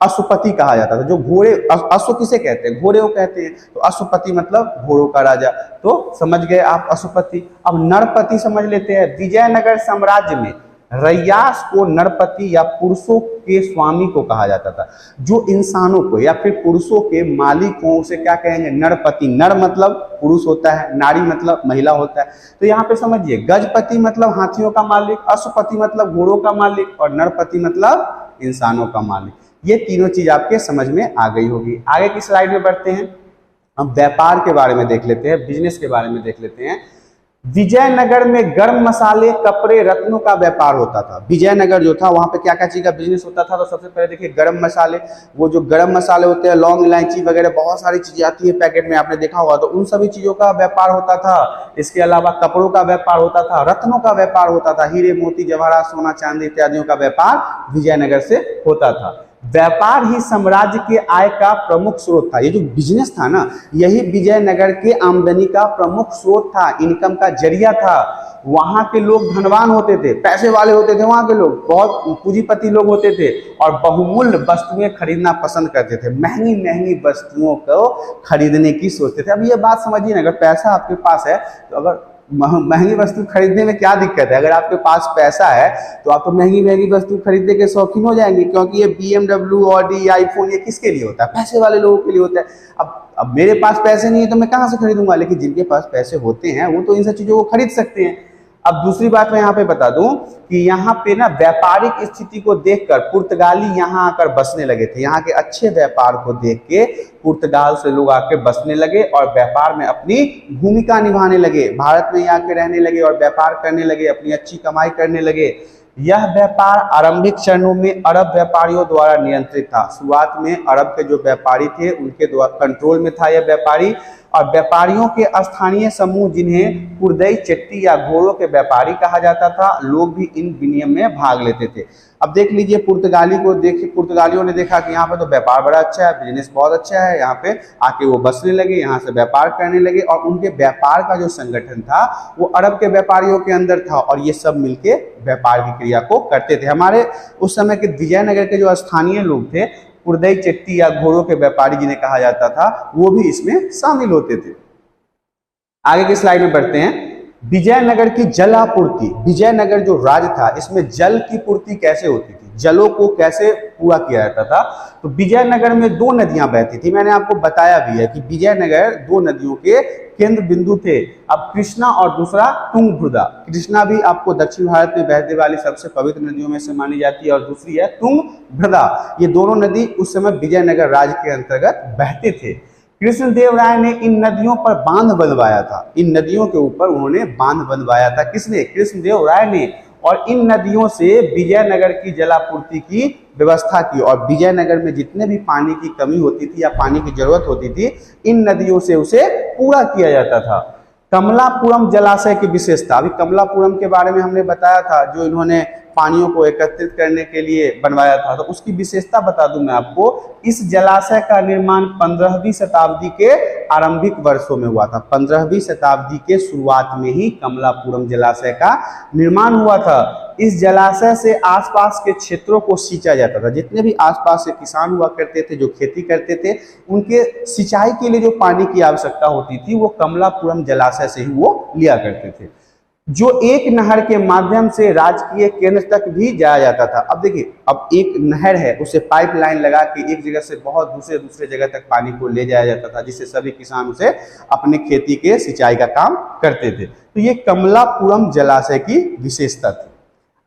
अश्वपति कहा जाता था। जो घोड़े, अश्व किसे कहते हैं? घोड़े को कहते हैं। तो अश्वपति मतलब घोड़ों का राजा। तो समझ गए आप अश्वपति। अब नरपति समझ लेते हैं। विजयनगर साम्राज्य में रैयास को नरपति या पुरुषों के स्वामी को कहा जाता था। जो इंसानों को या फिर पुरुषों के मालिक हो उसे क्या कहेंगे? नरपति। नर मतलब पुरुष होता है, नारी मतलब महिला होता है। तो यहाँ पे समझिए, गजपति मतलब हाथियों का मालिक, अश्वपति मतलब घोड़ों का मालिक, और नरपति मतलब इंसानों का मालिक। ये तीनों चीज आपके समझ में आ गई होगी। आगे की स्लाइड में बढ़ते हैं। हम व्यापार के बारे में देख लेते हैं, बिजनेस के बारे में देख लेते हैं। विजयनगर में गर्म मसाले, कपड़े, रत्नों का व्यापार होता था। विजयनगर जो था वहां पे क्या क्या चीज का बिजनेस होता था? तो सबसे पहले देखिए गर्म मसाले। वो जो गर्म मसाले होते हैं, लौंग, इलायची वगैरह बहुत सारी चीजें आती है पैकेट में, आपने देखा होगा, तो उन सभी चीजों का व्यापार होता था। इसके अलावा कपड़ों का व्यापार होता था, रत्नों का व्यापार होता था, हीरे मोती जवाहरात, सोना चांदी इत्यादियों का व्यापार विजयनगर से होता था। व्यापार ही साम्राज्य के आय का प्रमुख स्रोत था। ये जो बिजनेस था ना, यही विजयनगर के आमदनी का प्रमुख स्रोत था, इनकम का जरिया था। वहां के लोग धनवान होते थे, पैसे वाले होते थे, वहां के लोग बहुत पूंजीपति लोग होते थे और बहुमूल्य वस्तुएं खरीदना पसंद करते थे। महंगी महंगी वस्तुओं को खरीदने की सोचते थे। अब ये बात समझिए ना, अगर पैसा आपके पास है तो अगर महंगी वस्तु खरीदने में क्या दिक्कत है? अगर आपके पास पैसा है तो आप तो महंगी महंगी वस्तु खरीदने के शौकीन हो जाएंगे, क्योंकि ये BMW, ऑडी, आईफोन ये किसके लिए होता है? पैसे वाले लोगों के लिए होता है। अब मेरे पास पैसे नहीं है तो मैं कहाँ से खरीदूंगा? लेकिन जिनके पास पैसे होते हैं वो तो इन सब चीजों को खरीद सकते हैं। अब दूसरी बात मैं यहाँ पे बता दूं कि यहाँ पे ना व्यापारिक स्थिति को देखकर पुर्तगाली यहाँ आकर बसने लगे थे। यहाँ के अच्छे व्यापार को देख के पुर्तगाल से लोग आके बसने लगे और व्यापार में अपनी भूमिका निभाने लगे। भारत में आके रहने लगे और व्यापार करने लगे, अपनी अच्छी कमाई करने लगे। यह व्यापार आरंभिक चरणों में अरब व्यापारियों द्वारा नियंत्रित था। शुरुआत में अरब के जो व्यापारी थे उनके द्वारा कंट्रोल में था यह व्यापारी, और व्यापारियों के स्थानीय समूह जिन्हें कुर्दई, चट्टी या घोड़ों के व्यापारी कहा जाता था, लोग भी इन विनिमय में भाग लेते थे। अब देख लीजिए, पुर्तगालियों ने देखा कि यहाँ पे तो व्यापार बड़ा अच्छा है, बिजनेस बहुत अच्छा है, यहाँ पे आके वो बसने लगे, यहाँ से व्यापार करने लगे, और उनके व्यापार का जो संगठन था वो अरब के व्यापारियों के अंदर था, और ये सब मिलके व्यापार की क्रिया को करते थे। हमारे उस समय के विजयनगर के जो स्थानीय लोग थे, कुर्दई, चट्टी या घोड़ों के व्यापारी जिन्हें कहा जाता था, वो भी इसमें शामिल होते थे। आगे की स्लाइड में बढ़ते हैं। विजयनगर की जलापूर्ति। विजयनगर जो राज्य था इसमें जल की पूर्ति कैसे होती थी, जलों को कैसे पूरा किया जाता था? तो विजयनगर में दो नदियां बहती थी। मैंने आपको बताया भी है कि विजयनगर दो नदियों के केंद्र बिंदु थे। अब कृष्णा और दूसरा तुंगभद्रा। कृष्णा भी आपको दक्षिण भारत में बहने वाली सबसे पवित्र नदियों में से मानी जाती है, और दूसरी है तुंगभद्रा। ये दोनों नदी उस समय विजयनगर राज्य के अंतर्गत बहते थे। कृष्णदेव राय ने इन नदियों पर बांध बनवाया था। इन नदियों के ऊपर उन्होंने बांध बनवाया था। किसने? कृष्णदेव राय ने। और इन नदियों से विजयनगर की जलापूर्ति की व्यवस्था की, और विजयनगर में जितने भी पानी की कमी होती थी या पानी की जरूरत होती थी, इन नदियों से उसे पूरा किया जाता था। कमलापुरम जलाशय की विशेषता, अभी कमलापुरम के बारे में हमने बताया था, जो इन्होंने पानियों को एकत्रित करने के लिए बनवाया था, तो उसकी विशेषता बता दूं मैं आपको। इस जलाशय का निर्माण 15वीं शताब्दी के आरंभिक वर्षों में हुआ था। 15वीं शताब्दी के शुरुआत में ही कमलापुरम जलाशय का निर्माण हुआ था। इस जलाशय से आसपास के क्षेत्रों को सींचा जाता था। जितने भी आसपास के किसान हुआ करते थे, जो खेती करते थे, उनके सिंचाई के लिए जो पानी की आवश्यकता होती थी वो कमलापुरम जलाशय से ही वो लिया करते थे, जो एक नहर के माध्यम से राजकीय केंद्र तक भी जाया जाता था। अब देखिए, अब एक नहर है, उसे पाइपलाइन लगा के एक जगह से बहुत दूसरे जगह तक पानी को ले जाया जाता था, जिससे सभी किसान उसे अपने खेती के सिंचाई का काम करते थे। तो ये कमलापुरम जलाशय की विशेषता थी।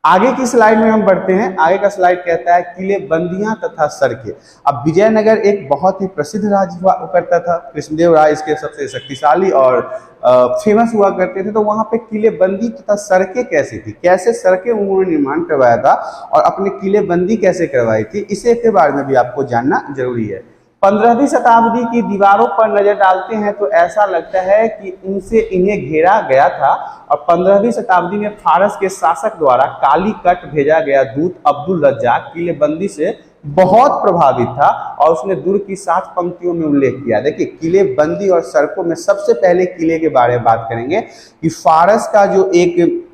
आगे की स्लाइड में हम बढ़ते हैं। आगे का स्लाइड कहता है किले, बंदियां तथा सड़कें। अब विजयनगर एक बहुत ही प्रसिद्ध राज्य हुआ करता था। कृष्णदेव राय इसके सबसे शक्तिशाली और फेमस हुआ करते थे। तो वहां पे किले बंदी तथा सड़कें कैसी थी, कैसे सड़कें उन्होंने निर्माण करवाया था और अपने किले बंदी कैसे करवाई थी, इसे के बारे में भी आपको जानना जरूरी है। 15वीं शताब्दी की दीवारों पर नजर डालते हैं तो ऐसा लगता है कि इनसे इन्हें घेरा गया था, और 15वीं शताब्दी में फारस के शासक द्वारा कालीकट भेजा गया दूत अब्दुल रज्जाक किलेबंदी से बहुत प्रभावित था और उसने दुर्ग की 7 पंक्तियों में उल्लेख किया। देखिए, किलेबंदी और सड़कों में सबसे पहले किले के बारे में बात करेंगे कि फारस का जो एक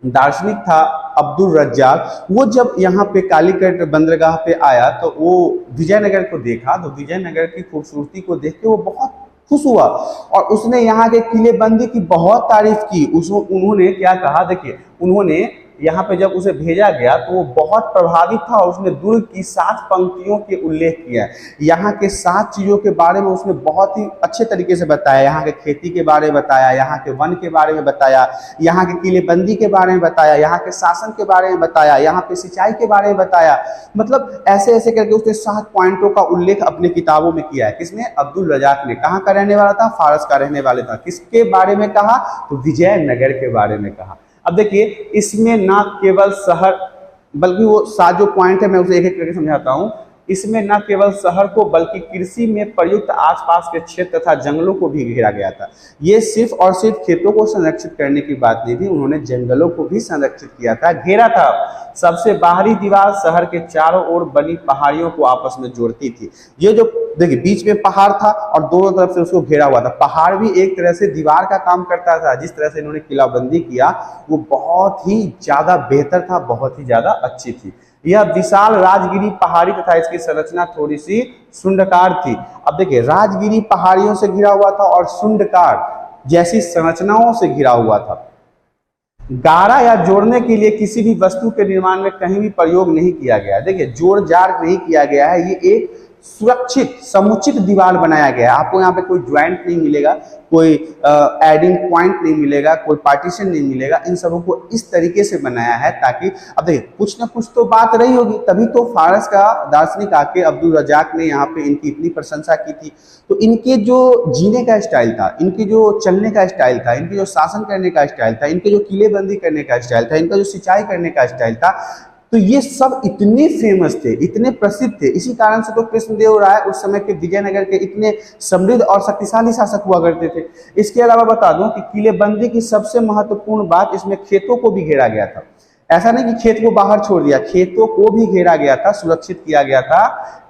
दार्शनिक था अब्दुल रज्जाक, वो जब यहाँ पे कालीकट बंदरगाह पे आया तो वो विजयनगर को देखा, तो विजयनगर की खूबसूरती को देख के वो बहुत खुश हुआ और उसने यहाँ के किलेबंदी की बहुत तारीफ की। उन्होंने क्या कहा, देखिए, उन्होंने यहाँ पे जब उसे भेजा गया तो वो बहुत प्रभावित था और उसने दुर्ग की 7 पंक्तियों के उल्लेख किया। यहाँ के 7 चीजों के बारे में उसने बहुत ही अच्छे तरीके से बताया। यहाँ के खेती के बारे में बताया, यहाँ के वन के बारे में बताया, यहाँ के किलेबंदी के बारे में बताया, यहाँ के शासन के बारे में बताया, यहाँ पे सिंचाई के बारे में बताया। मतलब ऐसे ऐसे करके उसने 7 पॉइंटों का उल्लेख अपने किताबों में किया है। किसने? अब्दुल रज्जाक ने। कहाँ का रहने वाला था? फारस का रहने वाला था। किसके बारे में कहा? तो विजयनगर के बारे में कहा। अब देखिए, इसमें ना केवल शहर, बल्कि वो 7 जो पॉइंट है मैं उसे एक एक करके समझाता हूं। इसमें न केवल शहर को बल्कि कृषि में प्रयुक्त आसपास के क्षेत्र तथा जंगलों को भी घेरा गया था। ये सिर्फ और सिर्फ खेतों को संरक्षित करने की बात नहीं थी, उन्होंने जंगलों को भी संरक्षित किया था, घेरा था। सबसे बाहरी दीवार शहर के चारों ओर बनी पहाड़ियों को आपस में जोड़ती थी। ये जो देखिए, बीच में पहाड़ था और दोनों तरफ से उसको घेरा हुआ था। पहाड़ भी एक तरह से दीवार का काम करता था। जिस तरह से इन्होंने किलाबंदी किया वो बहुत ही ज्यादा बेहतर था, बहुत ही ज्यादा अच्छी थी। यह विशाल राजगिरी पहाड़ी तथा इसकी संरचना थोड़ी सी शुंडकार थी। अब देखिए, राजगिरी पहाड़ियों से घिरा हुआ था और शुंडकार जैसी संरचनाओं से घिरा हुआ था। गारा या जोड़ने के लिए किसी भी वस्तु के निर्माण में कहीं भी प्रयोग नहीं किया गया। देखिए, जोड़ जाड़ नहीं किया गया है, ये एक सुरक्षित समुचित दीवार बनाया गया है। आपको यहाँ पे कोई ज्वाइंट नहीं मिलेगा, कोई एडिंग पॉइंट नहीं मिलेगा, कोई पार्टीशन नहीं मिलेगा। इन सबों को इस तरीके से बनाया है ताकि, अब देखिए, कुछ ना कुछ तो बात रही होगी, तभी तो फारस का दार्शनिक आके अब्दुल रज्जाक ने यहाँ पे इनकी इतनी प्रशंसा की थी। तो इनके जो जीने का स्टाइल था, इनके जो चलने का स्टाइल था, इनके जो शासन करने का स्टाइल था, इनके जो किलेबंदी करने का स्टाइल था, इनका जो सिंचाई करने का स्टाइल था, तो ये सब इतने फेमस थे, इतने प्रसिद्ध थे। इसी कारण से तो कृष्णदेव राय उस समय के विजयनगर के इतने समृद्ध और शक्तिशाली शासक हुआ करते थे। इसके अलावा बता दूं कि किलेबंदी की सबसे महत्वपूर्ण बात, इसमें खेतों को भी घेरा गया था। ऐसा नहीं कि खेत को बाहर छोड़ दिया, खेतों को भी घेरा गया था, सुरक्षित किया गया था।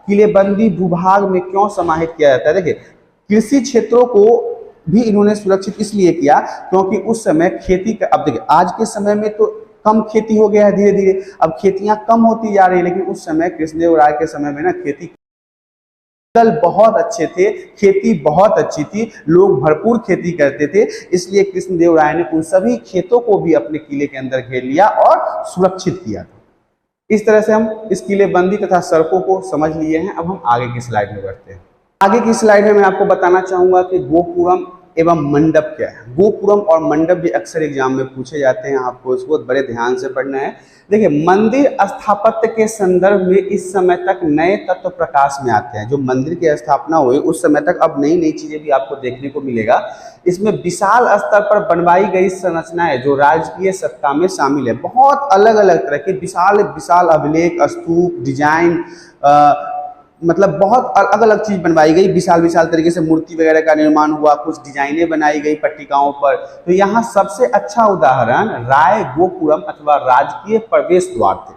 किलेबंदी भूभाग में क्यों समाहित किया जाता है? देखिए, कृषि क्षेत्रों को भी इन्होंने सुरक्षित इसलिए किया क्योंकि उस समय खेती का, अब देखिए, आज के समय में तो कम खेती हो गया है धीरे धीरे, अब खेतियां कम होती जा रही है, लेकिन उस समय कृष्णदेव राय के समय में ना खेती बहुत अच्छे थे, खेती बहुत अच्छी थी, लोग भरपूर खेती करते थे। इसलिए कृष्णदेव राय ने उन सभी खेतों को भी अपने किले के अंदर घेर लिया और सुरक्षित किया था। इस तरह से हम इस किलेबंदी तथा सड़कों को समझ लिए हैं। अब हम आगे की स्लाइड में बढ़ते हैं। आगे की स्लाइड में मैं आपको बताना चाहूंगा कि गोपुरम एवं मंडप क्या है। गोपुरम और मंडप भी अक्सर एग्जाम में पूछे जाते हैं, आपको इसको बड़े ध्यान से पढ़ना है। देखिए, मंदिर स्थापत्य के संदर्भ में इस समय तक नए तत्व प्रकाश में आते हैं। जो मंदिर की स्थापना हुई उस समय तक अब नई नई चीजें भी आपको देखने को मिलेगा। इसमें विशाल स्तर पर बनवाई गई संरचनाएं जो राजकीय सत्ता में शामिल है, बहुत अलग अलग तरह के विशाल विशाल अभिलेख, स्तूप, डिजाइन, मतलब बहुत अलग अलग चीज बनवाई गई। विशाल विशाल तरीके से मूर्ति वगैरह का निर्माण हुआ, कुछ डिजाइनें बनाई गई पट्टिकाओं पर। तो यहाँ सबसे अच्छा उदाहरण राय गोपुरम अथवा राजकीय प्रवेश द्वार थे।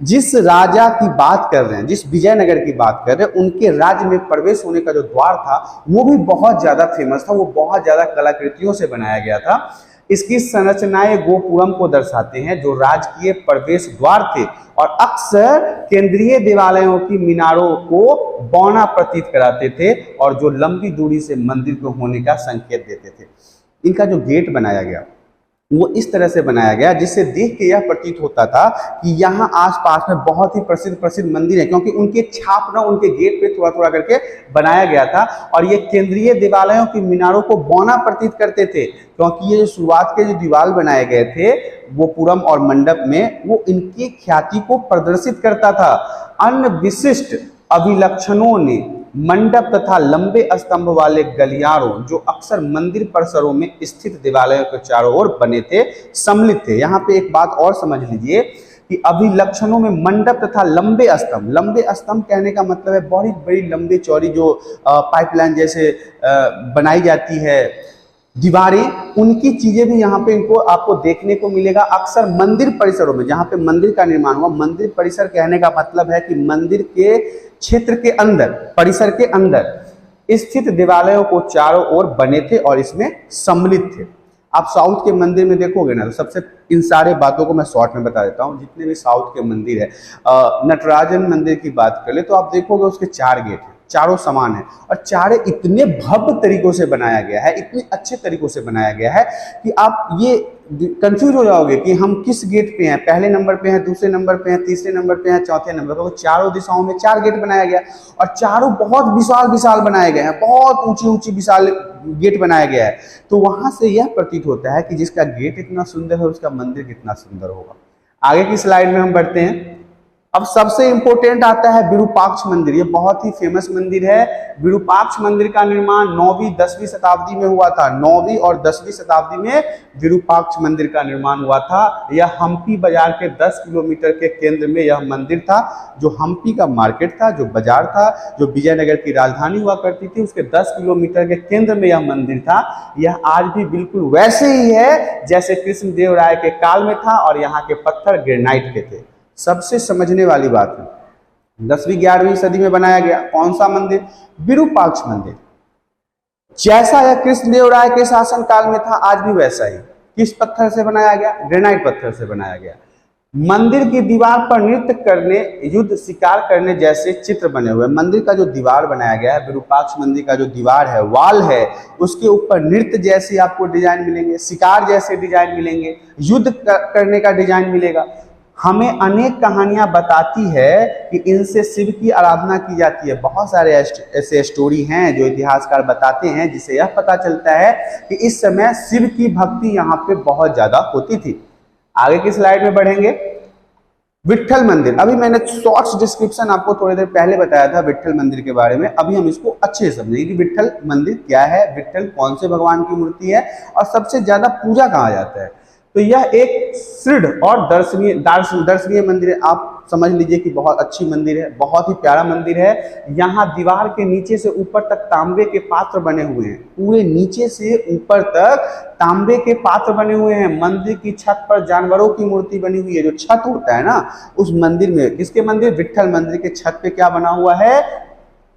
जिस राजा की बात कर रहे हैं, जिस विजयनगर की बात कर रहे हैं, उनके राज्य में प्रवेश होने का जो द्वार था वो भी बहुत ज्यादा फेमस था, वो बहुत ज्यादा कलाकृतियों से बनाया गया था। इसकी संरचनाएं गोपुरम को दर्शाते हैं जो राजकीय प्रवेश द्वार थे और अक्सर केंद्रीय देवालयों की मीनारों को बौना प्रतीत कराते थे और जो लंबी दूरी से मंदिर को होने का संकेत देते थे। इनका जो गेट बनाया गया वो इस तरह से बनाया गया जिससे देख के यह प्रतीत होता था कि यहाँ आसपास में बहुत ही प्रसिद्ध प्रसिद्ध मंदिर है, क्योंकि उनके छाप ना उनके गेट पे थोड़ा थोड़ा करके बनाया गया था और ये केंद्रीय देवालयों की मीनारों को बौना प्रतीत करते थे, क्योंकि ये जो शुरुआत के जो दीवार बनाए गए थे गोपुरम और मंडप में, वो इनकी ख्याति को प्रदर्शित करता था। अन्य विशिष्ट अभिलक्षणों ने मंडप तथा लंबे स्तंभ वाले गलियारों जो अक्सर मंदिर परिसरों में स्थित देवालयों के चारों ओर बने थे सम्मिलित थे। यहाँ पे एक बात और समझ लीजिए कि अभिलक्षणों में मंडप तथा लंबे स्तंभ कहने का मतलब है बड़ी बड़ी लंबी चौड़ी जो पाइपलाइन जैसे बनाई जाती है दीवारें, उनकी चीजें भी यहाँ पे इनको आपको देखने को मिलेगा। अक्सर मंदिर परिसरों में, जहाँ पे मंदिर का निर्माण हुआ, मंदिर परिसर कहने का मतलब है कि मंदिर के क्षेत्र के अंदर, परिसर के अंदर स्थित देवालयों को चारों ओर बने थे और इसमें सम्मिलित थे। आप साउथ के मंदिर में देखोगे ना, तो सबसे इन सारे बातों को मैं शॉर्ट में बता देता हूँ। जितने भी साउथ के मंदिर है, नटराजन मंदिर की बात कर ले तो आप देखोगे उसके 4 गेट हैं, चारों समान है और चारे इतने भव्य तरीकों से बनाया गया है, इतने अच्छे तरीकों से बनाया गया है कि आप ये कंफ्यूज हो जाओगे कि हम किस गेट पे हैं, पहले नंबर पे हैं, दूसरे नंबर पे हैं, तीसरे नंबर पे हैं, चौथे नंबर पे। तो चारों दिशाओं में 4 गेट बनाया गया और चारों बहुत विशाल विशाल बनाए गए हैं, बहुत ऊंची ऊंची विशाल गेट बनाया गया है। तो वहां से यह प्रतीत होता है कि जिसका गेट इतना सुंदर है उसका मंदिर कितना सुंदर होगा। आगे की स्लाइड में हम बढ़ते हैं। अब सबसे इंपॉर्टेंट आता है विरूपाक्ष मंदिर। ये बहुत ही फेमस मंदिर है। विरूपाक्ष मंदिर का निर्माण 9वीं 10वीं शताब्दी में हुआ था। 9वीं और 10वीं शताब्दी में विरूपाक्ष मंदिर का निर्माण हुआ था। यह हम्पी बाजार के 10 किलोमीटर के केंद्र में यह मंदिर था। जो हम्पी का मार्केट था, जो बाजार था, जो विजयनगर की राजधानी हुआ करती थी, उसके 10 किलोमीटर के केंद्र में यह मंदिर था। यह आज भी बिल्कुल वैसे ही है जैसे कृष्णदेव राय के काल में था और यहाँ के पत्थर ग्रेनाइट के थे। सबसे समझने वाली बात है 10वीं 11वीं सदी में बनाया गया कौन सा मंदिर? विरूपाक्ष मंदिर। जैसा यह कृष्णदेव राय के शासन काल में था आज भी वैसा ही। किस पत्थर से बनाया गया? ग्रेनाइट पत्थर से बनाया गया। मंदिर की दीवार पर नृत्य करने, युद्ध, शिकार करने जैसे चित्र बने हुए। मंदिर का जो दीवार बनाया गया है, विरूपाक्ष मंदिर का जो दीवार है, वाल है, उसके ऊपर नृत्य जैसे आपको डिजाइन मिलेंगे, शिकार जैसे डिजाइन मिलेंगे, युद्ध करने का डिजाइन मिलेगा। हमें अनेक कहानियां बताती है कि इनसे शिव की आराधना की जाती है। बहुत सारे ऐसे स्टोरी हैं जो इतिहासकार बताते हैं जिससे यह पता चलता है कि इस समय शिव की भक्ति यहाँ पे बहुत ज्यादा होती थी। आगे की स्लाइड में बढ़ेंगे। विट्ठल मंदिर, अभी मैंने शॉर्ट्स डिस्क्रिप्शन आपको थोड़ी देर पहले बताया था विट्ठल मंदिर के बारे में। अभी हम इसको अच्छे से समझेंगे कि विट्ठल मंदिर क्या है, विट्ठल कौन से भगवान की मूर्ति है और सबसे ज्यादा पूजा कहाँ जाता है। तो यह एक दृढ़ और दर्शनीय मंदिर है। आप समझ लीजिए कि बहुत अच्छी मंदिर है, बहुत ही प्यारा मंदिर है। यहाँ दीवार के नीचे से ऊपर तक तांबे के पात्र बने हुए हैं। पूरे नीचे से ऊपर तक तांबे के पात्र बने हुए हैं। मंदिर की छत पर जानवरों की मूर्ति बनी हुई है। जो छत होता है ना उस मंदिर में, किसके मंदिर? विट्ठल मंदिर के छत पे क्या बना हुआ है?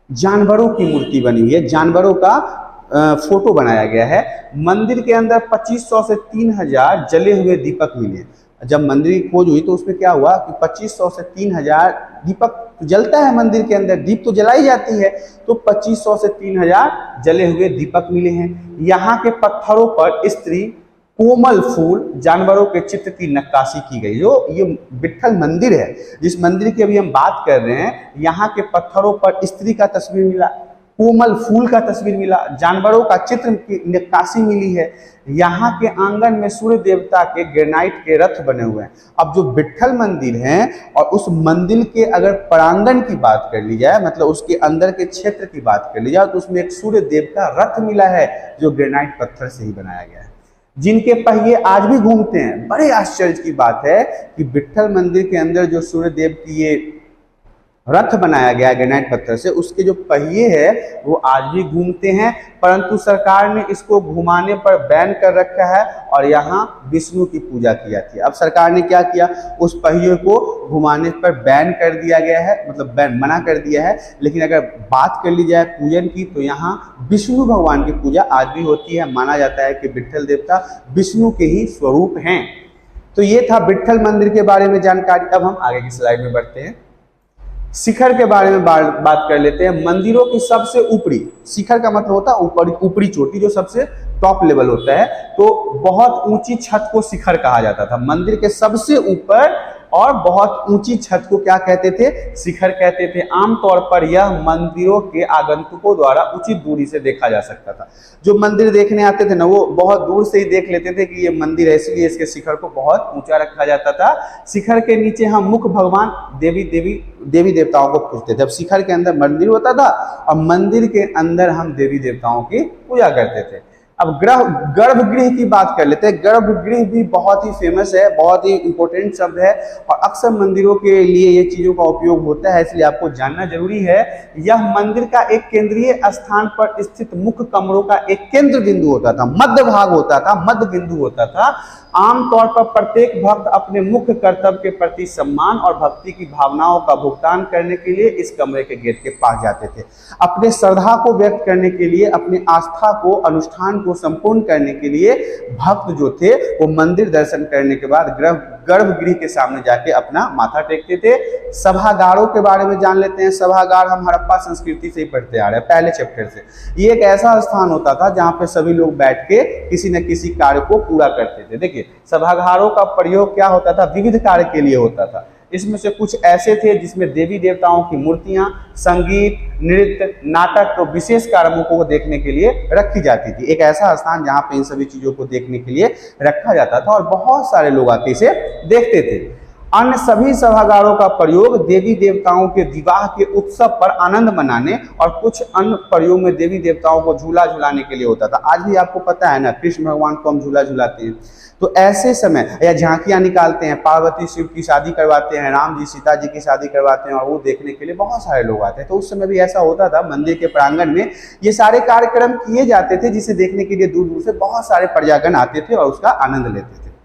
जानवरों की मूर्ति बनी हुई है, जानवरों का फोटो बनाया गया है। मंदिर के अंदर 2500 से 3000 जले हुए दीपक मिले। जब मंदिर की खोज हुई तो उसमें क्या हुआ कि 2500 से 3000 दीपक जलता है मंदिर के अंदर, दीप तो जलाई जाती है, तो 2500 से 3000 जले हुए दीपक मिले हैं। यहाँ के पत्थरों पर स्त्री, कोमल फूल, जानवरों के चित्र की नक्काशी की गई। जो ये विट्ठल मंदिर है, जिस मंदिर की अभी हम बात कर रहे हैं, यहाँ के पत्थरों पर स्त्री का तस्वीर मिला, कोमल फूल का तस्वीर मिला, जानवरों का चित्र की नक्काशी मिली है। यहाँ के आंगन में सूर्य देवता के ग्रेनाइट के रथ बने हुए हैं। अब जो विट्ठल मंदिर है और उस मंदिर के अगर प्रांगण की बात कर ली जाए, मतलब उसके अंदर के क्षेत्र की बात कर ली जाए, तो उसमें एक सूर्य देव का रथ मिला है जो ग्रेनाइट पत्थर से ही बनाया गया है, जिनके पहिए आज भी घूमते हैं। बड़े आश्चर्य की बात है कि विट्ठल मंदिर के अंदर जो सूर्य देव की ये रथ बनाया गया है ग्रेनाइट पत्थर से, उसके जो पहिए है वो आज भी घूमते हैं, परंतु सरकार ने इसको घुमाने पर बैन कर रखा है और यहाँ विष्णु की पूजा की जाती है। अब सरकार ने क्या किया, उस पहिए को घुमाने पर बैन कर दिया गया है, मतलब बैन मना कर दिया है। लेकिन अगर बात कर ली जाए पूजन की, तो यहाँ विष्णु भगवान की पूजा आज भी होती है। माना जाता है कि विट्ठल देवता विष्णु के ही स्वरूप हैं। तो ये था विट्ठल मंदिर के बारे में जानकारी। अब हम आगे की स्लाइड में बढ़ते हैं, शिखर के बारे में बात कर लेते हैं। मंदिरों की सबसे ऊपरी, शिखर का मतलब होता है ऊपरी चोटी, जो सबसे टॉप लेवल होता है, तो बहुत ऊंची छत को शिखर कहा जाता था। मंदिर के सबसे ऊपर और बहुत ऊंची छत को क्या कहते थे, शिखर कहते थे। आमतौर पर यह मंदिरों के आगंतुकों द्वारा उचित दूरी से देखा जा सकता था। जो मंदिर देखने आते थे ना, वो बहुत दूर से ही देख लेते थे कि ये मंदिर है, इसलिए इसके शिखर को बहुत ऊंचा रखा जाता था। शिखर के नीचे हम मुख्य भगवान देवी देवताओं को पूजते थे। अब शिखर के अंदर मंदिर होता था और मंदिर के अंदर हम देवी देवताओं की पूजा करते थे। अब गर्भगृह की बात कर लेते हैं। गर्भगृह भी बहुत ही फेमस है, बहुत ही इंपॉर्टेंट शब्द है और अक्सर मंदिरों के लिए ये चीजों का उपयोग होता है, इसलिए आपको जानना जरूरी है। यह मंदिर का एक केंद्रीय स्थान पर स्थित मुख्य कमरों का एक केंद्र बिंदु होता था, मध्य भाग होता था, मध्य बिंदु होता था। आमतौर पर प्रत्येक भक्त अपने मुख्य कर्तव्य के प्रति सम्मान और भक्ति की भावनाओं का भुगतान करने के लिए इस कमरे के गेट के पास जाते थे। अपने श्रद्धा को व्यक्त करने के लिए, अपनी आस्था को, अनुष्ठान को संपूर्ण करने के लिए भक्त जो थे वो मंदिर दर्शन करने के बाद गर्भगृह के सामने जाके अपना माथा टेकते थे। सभागारों के बारे में जान लेते हैं। सभागार हम हड़प्पा संस्कृति से ही पढ़ते आ रहे हैं, पहले चैप्टर से। ये एक ऐसा स्थान होता था जहाँ पे सभी लोग बैठ के किसी न किसी कार्य को पूरा करते थे। देखिए, सभागारों का प्रयोग क्या होता था, विविध कार्य के लिए होता था। इसमें से कुछ ऐसे थे जिसमें देवी देवताओं की मूर्तियां, संगीत, नृत्य, नाटक तो विशेष कार्यक्रमों को देखने के लिए रखी जाती थी। एक ऐसा स्थान जहां पे इन सभी चीजों को देखने के लिए रखा जाता था और बहुत सारे लोग आके इसे देखते थे। अन्य सभी सभागारों का प्रयोग देवी देवताओं के विवाह के उत्सव पर आनंद मनाने और कुछ अन्य प्रयोग में देवी देवताओं को झूला झुलाने के लिए होता था। आज भी आपको पता है ना, कृष्ण भगवान को हम झूला झुलाते हैं। तो ऐसे समय या झांकियां निकालते हैं, पार्वती शिव की शादी करवाते हैं, राम जी सीता जी की शादी करवाते हैं और वो देखने के लिए बहुत सारे लोग आते हैं। तो उस समय भी ऐसा होता था, मंदिर के प्रांगण में ये सारे कार्यक्रम किए जाते थे, जिसे देखने के लिए दूर दूर से बहुत सारे प्रजागण आते थे और उसका आनंद लेते थे।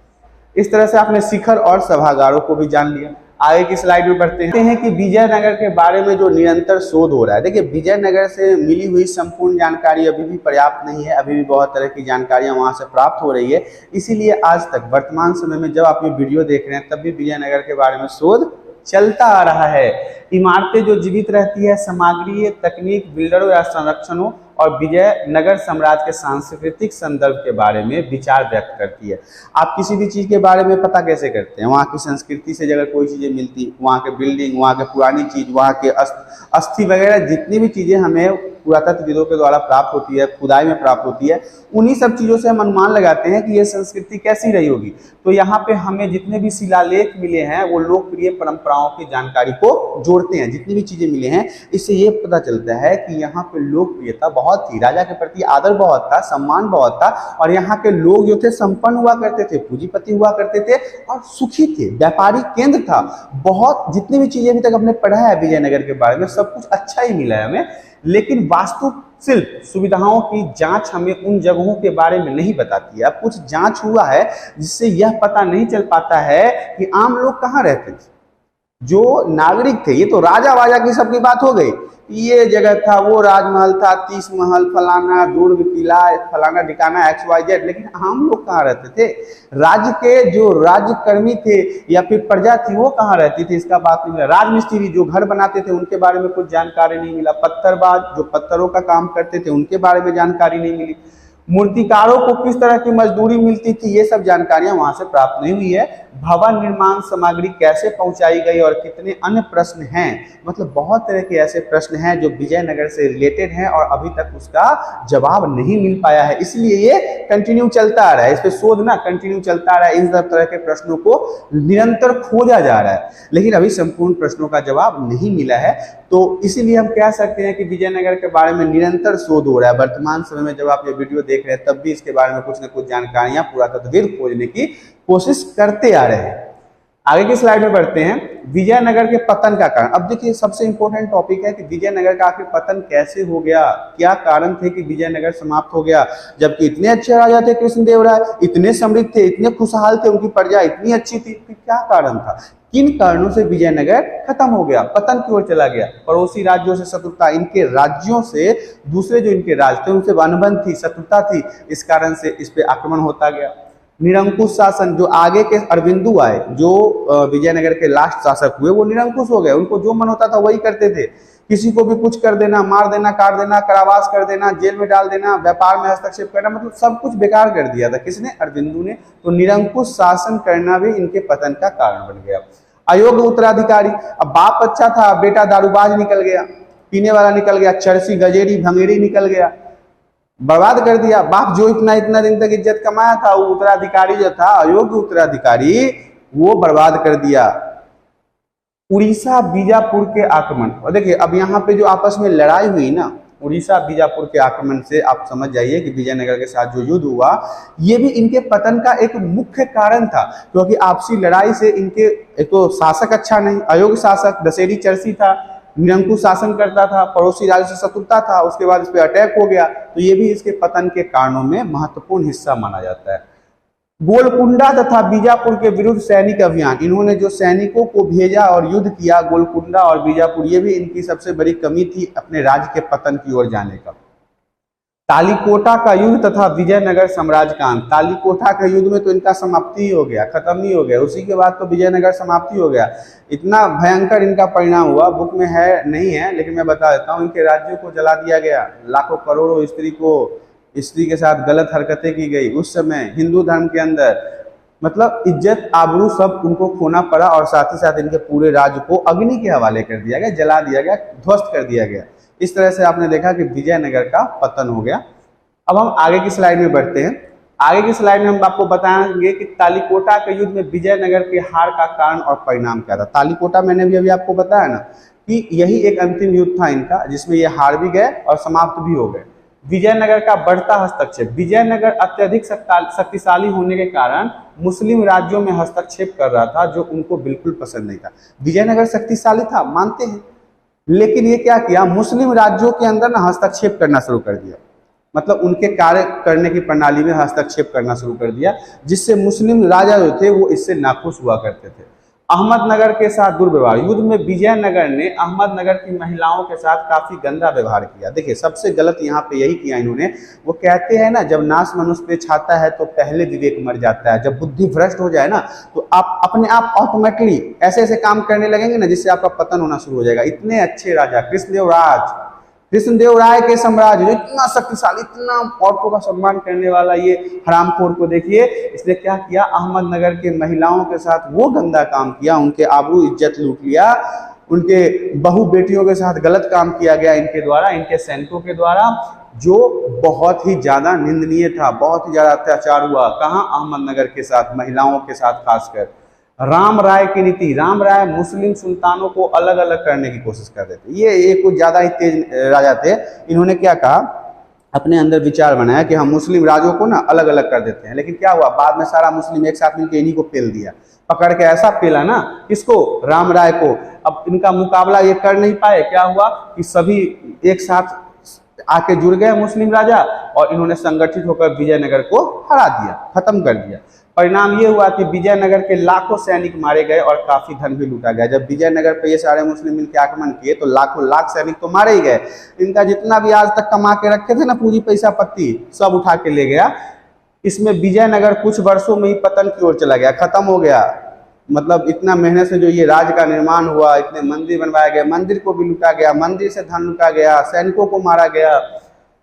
इस तरह से आपने शिखर और सभागारों को भी जान लिया। आगे की स्लाइड में बढ़ते हैं कि विजयनगर के बारे में जो निरंतर शोध हो रहा है। देखिए, विजयनगर से मिली हुई संपूर्ण जानकारी अभी भी पर्याप्त नहीं है, अभी भी बहुत तरह की जानकारियां वहां से प्राप्त हो रही है। इसीलिए आज तक वर्तमान समय में जब आप ये वीडियो देख रहे हैं, तब भी विजयनगर के बारे में शोध चलता आ रहा है। इमारतें जो जीवित रहती है, सामग्री, तकनीक, बिल्डरों या संरक्षणों और विजयनगर साम्राज्य के सांस्कृतिक संदर्भ के बारे में विचार व्यक्त करती है। आप किसी भी चीज के बारे में पता कैसे करते हैं, वहाँ की संस्कृति से अगर कोई चीजें मिलती, वहाँ के बिल्डिंग, वहाँ के पुरानी चीज, वहाँ के अस्थि वगैरह जितनी भी चीजें हमें पुरातत्वविदों के द्वारा प्राप्त होती है, खुदाई में प्राप्त होती है, उन्हीं सब चीजों से हम अनुमान लगाते हैं कि ये संस्कृति कैसी रही होगी। तो यहाँ पे हमें जितने भी शिलालेख मिले हैं वो लोकप्रिय परंपराओं की जानकारी को जोड़ते हैं। जितनी भी चीजें मिले हैं, इससे ये पता चलता है कि यहाँ पे लोकप्रियता बहुत थी, राजा के प्रति आदर बहुत था, सम्मान बहुत था और यहाँ के लोग जो थे संपन्न हुआ करते थे, पूंजीपति हुआ करते थे और सुखी थे। व्यापारिक केंद्र था बहुत। जितनी भी चीजें अभी तक हमने पढ़ा है विजयनगर के बारे में, सब कुछ अच्छा ही मिला है हमें। लेकिन वास्तुशिल्प सुविधाओं की जांच हमें उन जगहों के बारे में नहीं बताती है। अब कुछ जांच हुआ है जिससे यह पता नहीं चल पाता है कि आम लोग कहाँ रहते थे, जो नागरिक थे। ये तो राजा वाजा की सबकी बात हो गई, ये जगह था, वो राजमहल था, 30 महल, फलाना दुर्ग, किला, फलाना ठिकाना, XYZ। लेकिन आम लोग कहाँ रहते थे? राज्य के जो राज्यकर्मी थे या फिर प्रजा थी, वो कहाँ रहती थी, इसका बात नहीं मिला। राजमिस्त्री जो घर बनाते थे, उनके बारे में कुछ जानकारी नहीं मिला। पत्थरबाज जो पत्थरों का काम करते थे, उनके बारे में जानकारी नहीं मिली। मूर्तिकारों को किस तरह की मजदूरी मिलती थी, ये सब जानकारियां वहां से प्राप्त नहीं हुई है। भवन निर्माण सामग्री कैसे पहुंचाई गई और कितने अन्य प्रश्न हैं, मतलब बहुत तरह के ऐसे प्रश्न हैं जो विजयनगर से रिलेटेड हैं और अभी तक उसका जवाब नहीं मिल पाया है, इसलिए ये कंटिन्यू चलता आ रहा है, इस पे शोध ना कंटिन्यू चलता आ रहा है। इन सब तरह के प्रश्नों को निरंतर खोजा जा रहा है, लेकिन अभी संपूर्ण प्रश्नों का जवाब नहीं मिला है। तो इसीलिए हम कह सकते हैं कि विजयनगर के बारे में निरंतर शोध हो रहा है। वर्तमान समय में जब आप ये वीडियो देख रहे हैं तब भी इसके बारे में कुछ न कुछ जानकारियां पुरातत्वविद खोजने की कोशिश करते आ रहे हैं। आगे की स्लाइड में बढ़ते हैं, विजयनगर के पतन का कारण। अब देखिए सबसे इंपॉर्टेंट टॉपिक है कि विजयनगर का आखिर पतन कैसे हो गया, क्या कारण थे कि विजयनगर समाप्त हो गया, जबकि इतने अच्छे राजा थे कृष्णदेव राय, इतने समृद्ध थे, इतने खुशहाल थे, उनकी प्रजा इतनी अच्छी थी, फिर क्या कारण था, किन कारणों से विजयनगर खत्म हो गया, पतन की ओर चला गया। पड़ोसी राज्यों से शत्रुता, इनके राज्यों से दूसरे जो इनके राज्य थे उनसे अनबन थी, शत्रुता थी, इस कारण से इस पे आक्रमण होता गया। निरंकुश शासन, जो आगे के अरविंदु आए, जो विजयनगर के लास्ट शासक हुए, वो निरंकुश हो गए, उनको जो मन होता था वही करते थे, किसी को भी कुछ कर देना, मार देना, काट देना, कारावास कर देना, जेल में डाल देना, व्यापार में हस्तक्षेप करना, मतलब सब कुछ बेकार कर दिया था। किसने? अरविंदु ने। तो निरंकुश शासन करना भी इनके पतन का कारण बन गया। अयोग्य उत्तराधिकारी, अब बाप अच्छा था, बेटा दारूबाज निकल गया, पीने वाला निकल गया, चरसी गजेरी भंगेरी निकल गया, बर्बाद कर दिया। बाप जो इतना इतना दिन तक इज्जत कमाया था, वो उत्तराधिकारी जो था, अयोग्य उत्तराधिकारी, वो बर्बाद कर दिया। उड़ीसा बीजापुर के आक्रमण, और देखिए अब यहाँ पे जो आपस में लड़ाई हुई ना, उड़ीसा बीजापुर के आक्रमण से आप समझ जाइए कि विजयनगर के साथ जो युद्ध हुआ, ये भी इनके पतन का एक मुख्य कारण था, क्योंकि आपसी लड़ाई से इनके, एक तो शासक अच्छा नहीं, अयोग्य शासक, दशहरी चरसी था, निरंकुश शासन करता था, पड़ोसी राज्य से शत्रुता था, उसके बाद इस पे अटैक हो गया, तो ये भी इसके पतन के कारणों में महत्वपूर्ण हिस्सा माना जाता है। गोलकुंडा तथा बीजापुर के विरुद्ध सैनिक अभियान, इन्होंने जो सैनिकों को भेजा और युद्ध किया, गोलकुंडा और बीजापुर, ये भी इनकी सबसे बड़ी कमी थी अपने राज्य के पतन की ओर जाने का। तालीकोटा का युद्ध तथा विजयनगर साम्राज्य का अंत, तालीकोटा के युद्ध में तो इनका समाप्ति ही हो गया, खत्म ही हो गया, उसी के बाद तो विजयनगर समाप्ति हो गया। इतना भयंकर इनका परिणाम हुआ, बुक में है नहीं है लेकिन मैं बता देता हूँ, इनके राज्यों को जला दिया गया, लाखों करोड़ों स्त्री के साथ गलत हरकतें की गई। उस समय हिंदू धर्म के अंदर मतलब इज्जत आबरू सब उनको खोना पड़ा, और साथ ही साथ इनके पूरे राज्य को अग्नि के हवाले कर दिया गया, जला दिया गया, ध्वस्त कर दिया गया। इस तरह से आपने देखा कि विजयनगर का पतन हो गया। अब हम आगे की स्लाइड में बढ़ते हैं। आगे की स्लाइड में हम आपको बताएंगे कि तालीकोटा के युद्ध में विजयनगर के हार का कारण और परिणाम क्या था। तालीकोटा मैंने भी अभी आपको बताया ना कि यही एक अंतिम युद्ध था इनका, जिसमें ये हार भी गए और समाप्त भी हो गए। विजयनगर का बढ़ता हस्तक्षेप, विजयनगर अत्यधिक शक्तिशाली होने के कारण मुस्लिम राज्यों में हस्तक्षेप कर रहा था, जो उनको बिल्कुल पसंद नहीं था। विजयनगर शक्तिशाली था मानते हैं, लेकिन ये क्या किया, मुस्लिम राज्यों के अंदर ना हस्तक्षेप करना शुरू कर दिया, मतलब उनके कार्य करने की प्रणाली में हस्तक्षेप करना शुरू कर दिया, जिससे मुस्लिम राजा जो थे वो इससे नाखुश हुआ करते थे। अहमदनगर के साथ दुर्व्यवहार, युद्ध में विजयनगर ने अहमदनगर की महिलाओं के साथ काफी गंदा व्यवहार किया। देखिए सबसे गलत यहाँ पे यही किया इन्होंने। वो कहते हैं ना, जब नाश मनुष्य पे छाता है तो पहले विवेक मर जाता है। जब बुद्धि भ्रष्ट हो जाए ना तो आप अपने आप ऑटोमेटिकली ऐसे ऐसे काम करने लगेंगे ना, जिससे आपका पतन होना शुरू हो जाएगा। इतने अच्छे राजा कृष्णदेव राय के साम्राज्य, जो इतना शक्तिशाली, इतना औरतों का सम्मान करने वाला, ये हरामखोर को देखिए, इसने क्या किया, अहमदनगर के महिलाओं के साथ वो गंदा काम किया, उनके आबरू इज्जत लूट लिया, उनके बहू बेटियों के साथ गलत काम किया गया इनके द्वारा, इनके सैनिकों के द्वारा, जो बहुत ही ज्यादा निंदनीय था। बहुत ही ज्यादा अत्याचार हुआ। कहाँ? अहमदनगर के साथ, महिलाओं के साथ खासकर। राम राय की नीति, राम राय मुस्लिम सुल्तानों को अलग अलग करने की कोशिश कर रहे थे। ये कुछ ज्यादा ही तेज राजा थे। इन्होंने क्या कहा, अपने अंदर विचार बनाया कि हम मुस्लिम राज्यों को ना अलग अलग कर देते हैं। लेकिन क्या हुआ, बाद में सारा मुस्लिम एक साथ मिलकर इन्हीं को पेल दिया, पकड़ के ऐसा पेला ना, किसको, राम राय को। अब इनका मुकाबला ये कर नहीं पाए। क्या हुआ कि सभी एक साथ आके जुड़ गए मुस्लिम राजा, और इन्होंने संगठित होकर विजयनगर को हरा दिया, खत्म कर दिया। परिणाम ये हुआ कि विजयनगर के लाखों सैनिक मारे गए और काफी धन भी लूटा गया। जब विजयनगर पे ये सारे मुस्लिम मिलकर आक्रमण किए तो लाखों लाख सैनिक तो मारे ही गए। इनका जितना भी आज तक कमा के रखे थे ना पूरी पैसा पत्ती, सब उठा के ले गया। इसमें विजयनगर कुछ वर्षों में ही पतन की ओर चला गया, खत्म हो गया। मतलब इतना मेहनत से जो ये राज्य का निर्माण हुआ, इतने मंदिर बनवाए गए, मंदिर को भी लूटा गया, मंदिर से धन लूटा गया, सैनिकों को मारा गया।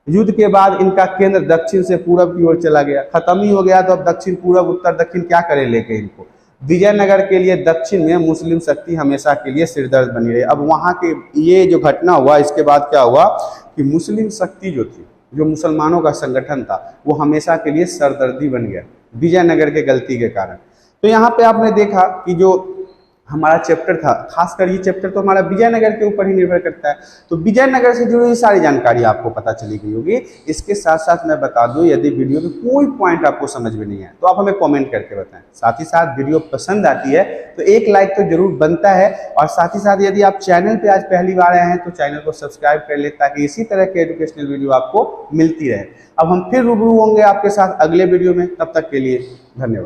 युद्ध के बाद इनका केंद्र दक्षिण से पूरब की ओर चला गया, खत्म ही हो गया, तो अब दक्षिण पूरब उत्तर दक्षिण क्या करे लेके इनको। विजयनगर के लिए दक्षिण में मुस्लिम शक्ति हमेशा के लिए सिरदर्द बनी रही। अब वहाँ के ये जो घटना हुआ, इसके बाद क्या हुआ कि मुस्लिम शक्ति जो थी, जो मुसलमानों का संगठन था, वो हमेशा के लिए सरदर्दी बन गया विजयनगर के गलती के कारण। तो यहाँ पे आपने देखा कि जो हमारा चैप्टर था, खासकर ये चैप्टर तो हमारा विजयनगर के ऊपर ही निर्भर करता है, तो विजयनगर से जुड़ी हुई सारी जानकारी आपको पता चली गई होगी। इसके साथ साथ मैं बता दूं, यदि वीडियो में कोई पॉइंट आपको समझ में नहीं है तो आप हमें कमेंट करके बताएं। साथ ही साथ वीडियो पसंद आती है तो एक लाइक तो जरूर बनता है, और साथ ही साथ यदि आप चैनल पे आज पहली बार आए हैं तो चैनल को सब्सक्राइब कर ले, ताकि इसी तरह के एजुकेशनल वीडियो आपको मिलती रहे। अब हम फिर रूबरू होंगे आपके साथ अगले वीडियो में, तब तक के लिए धन्यवाद।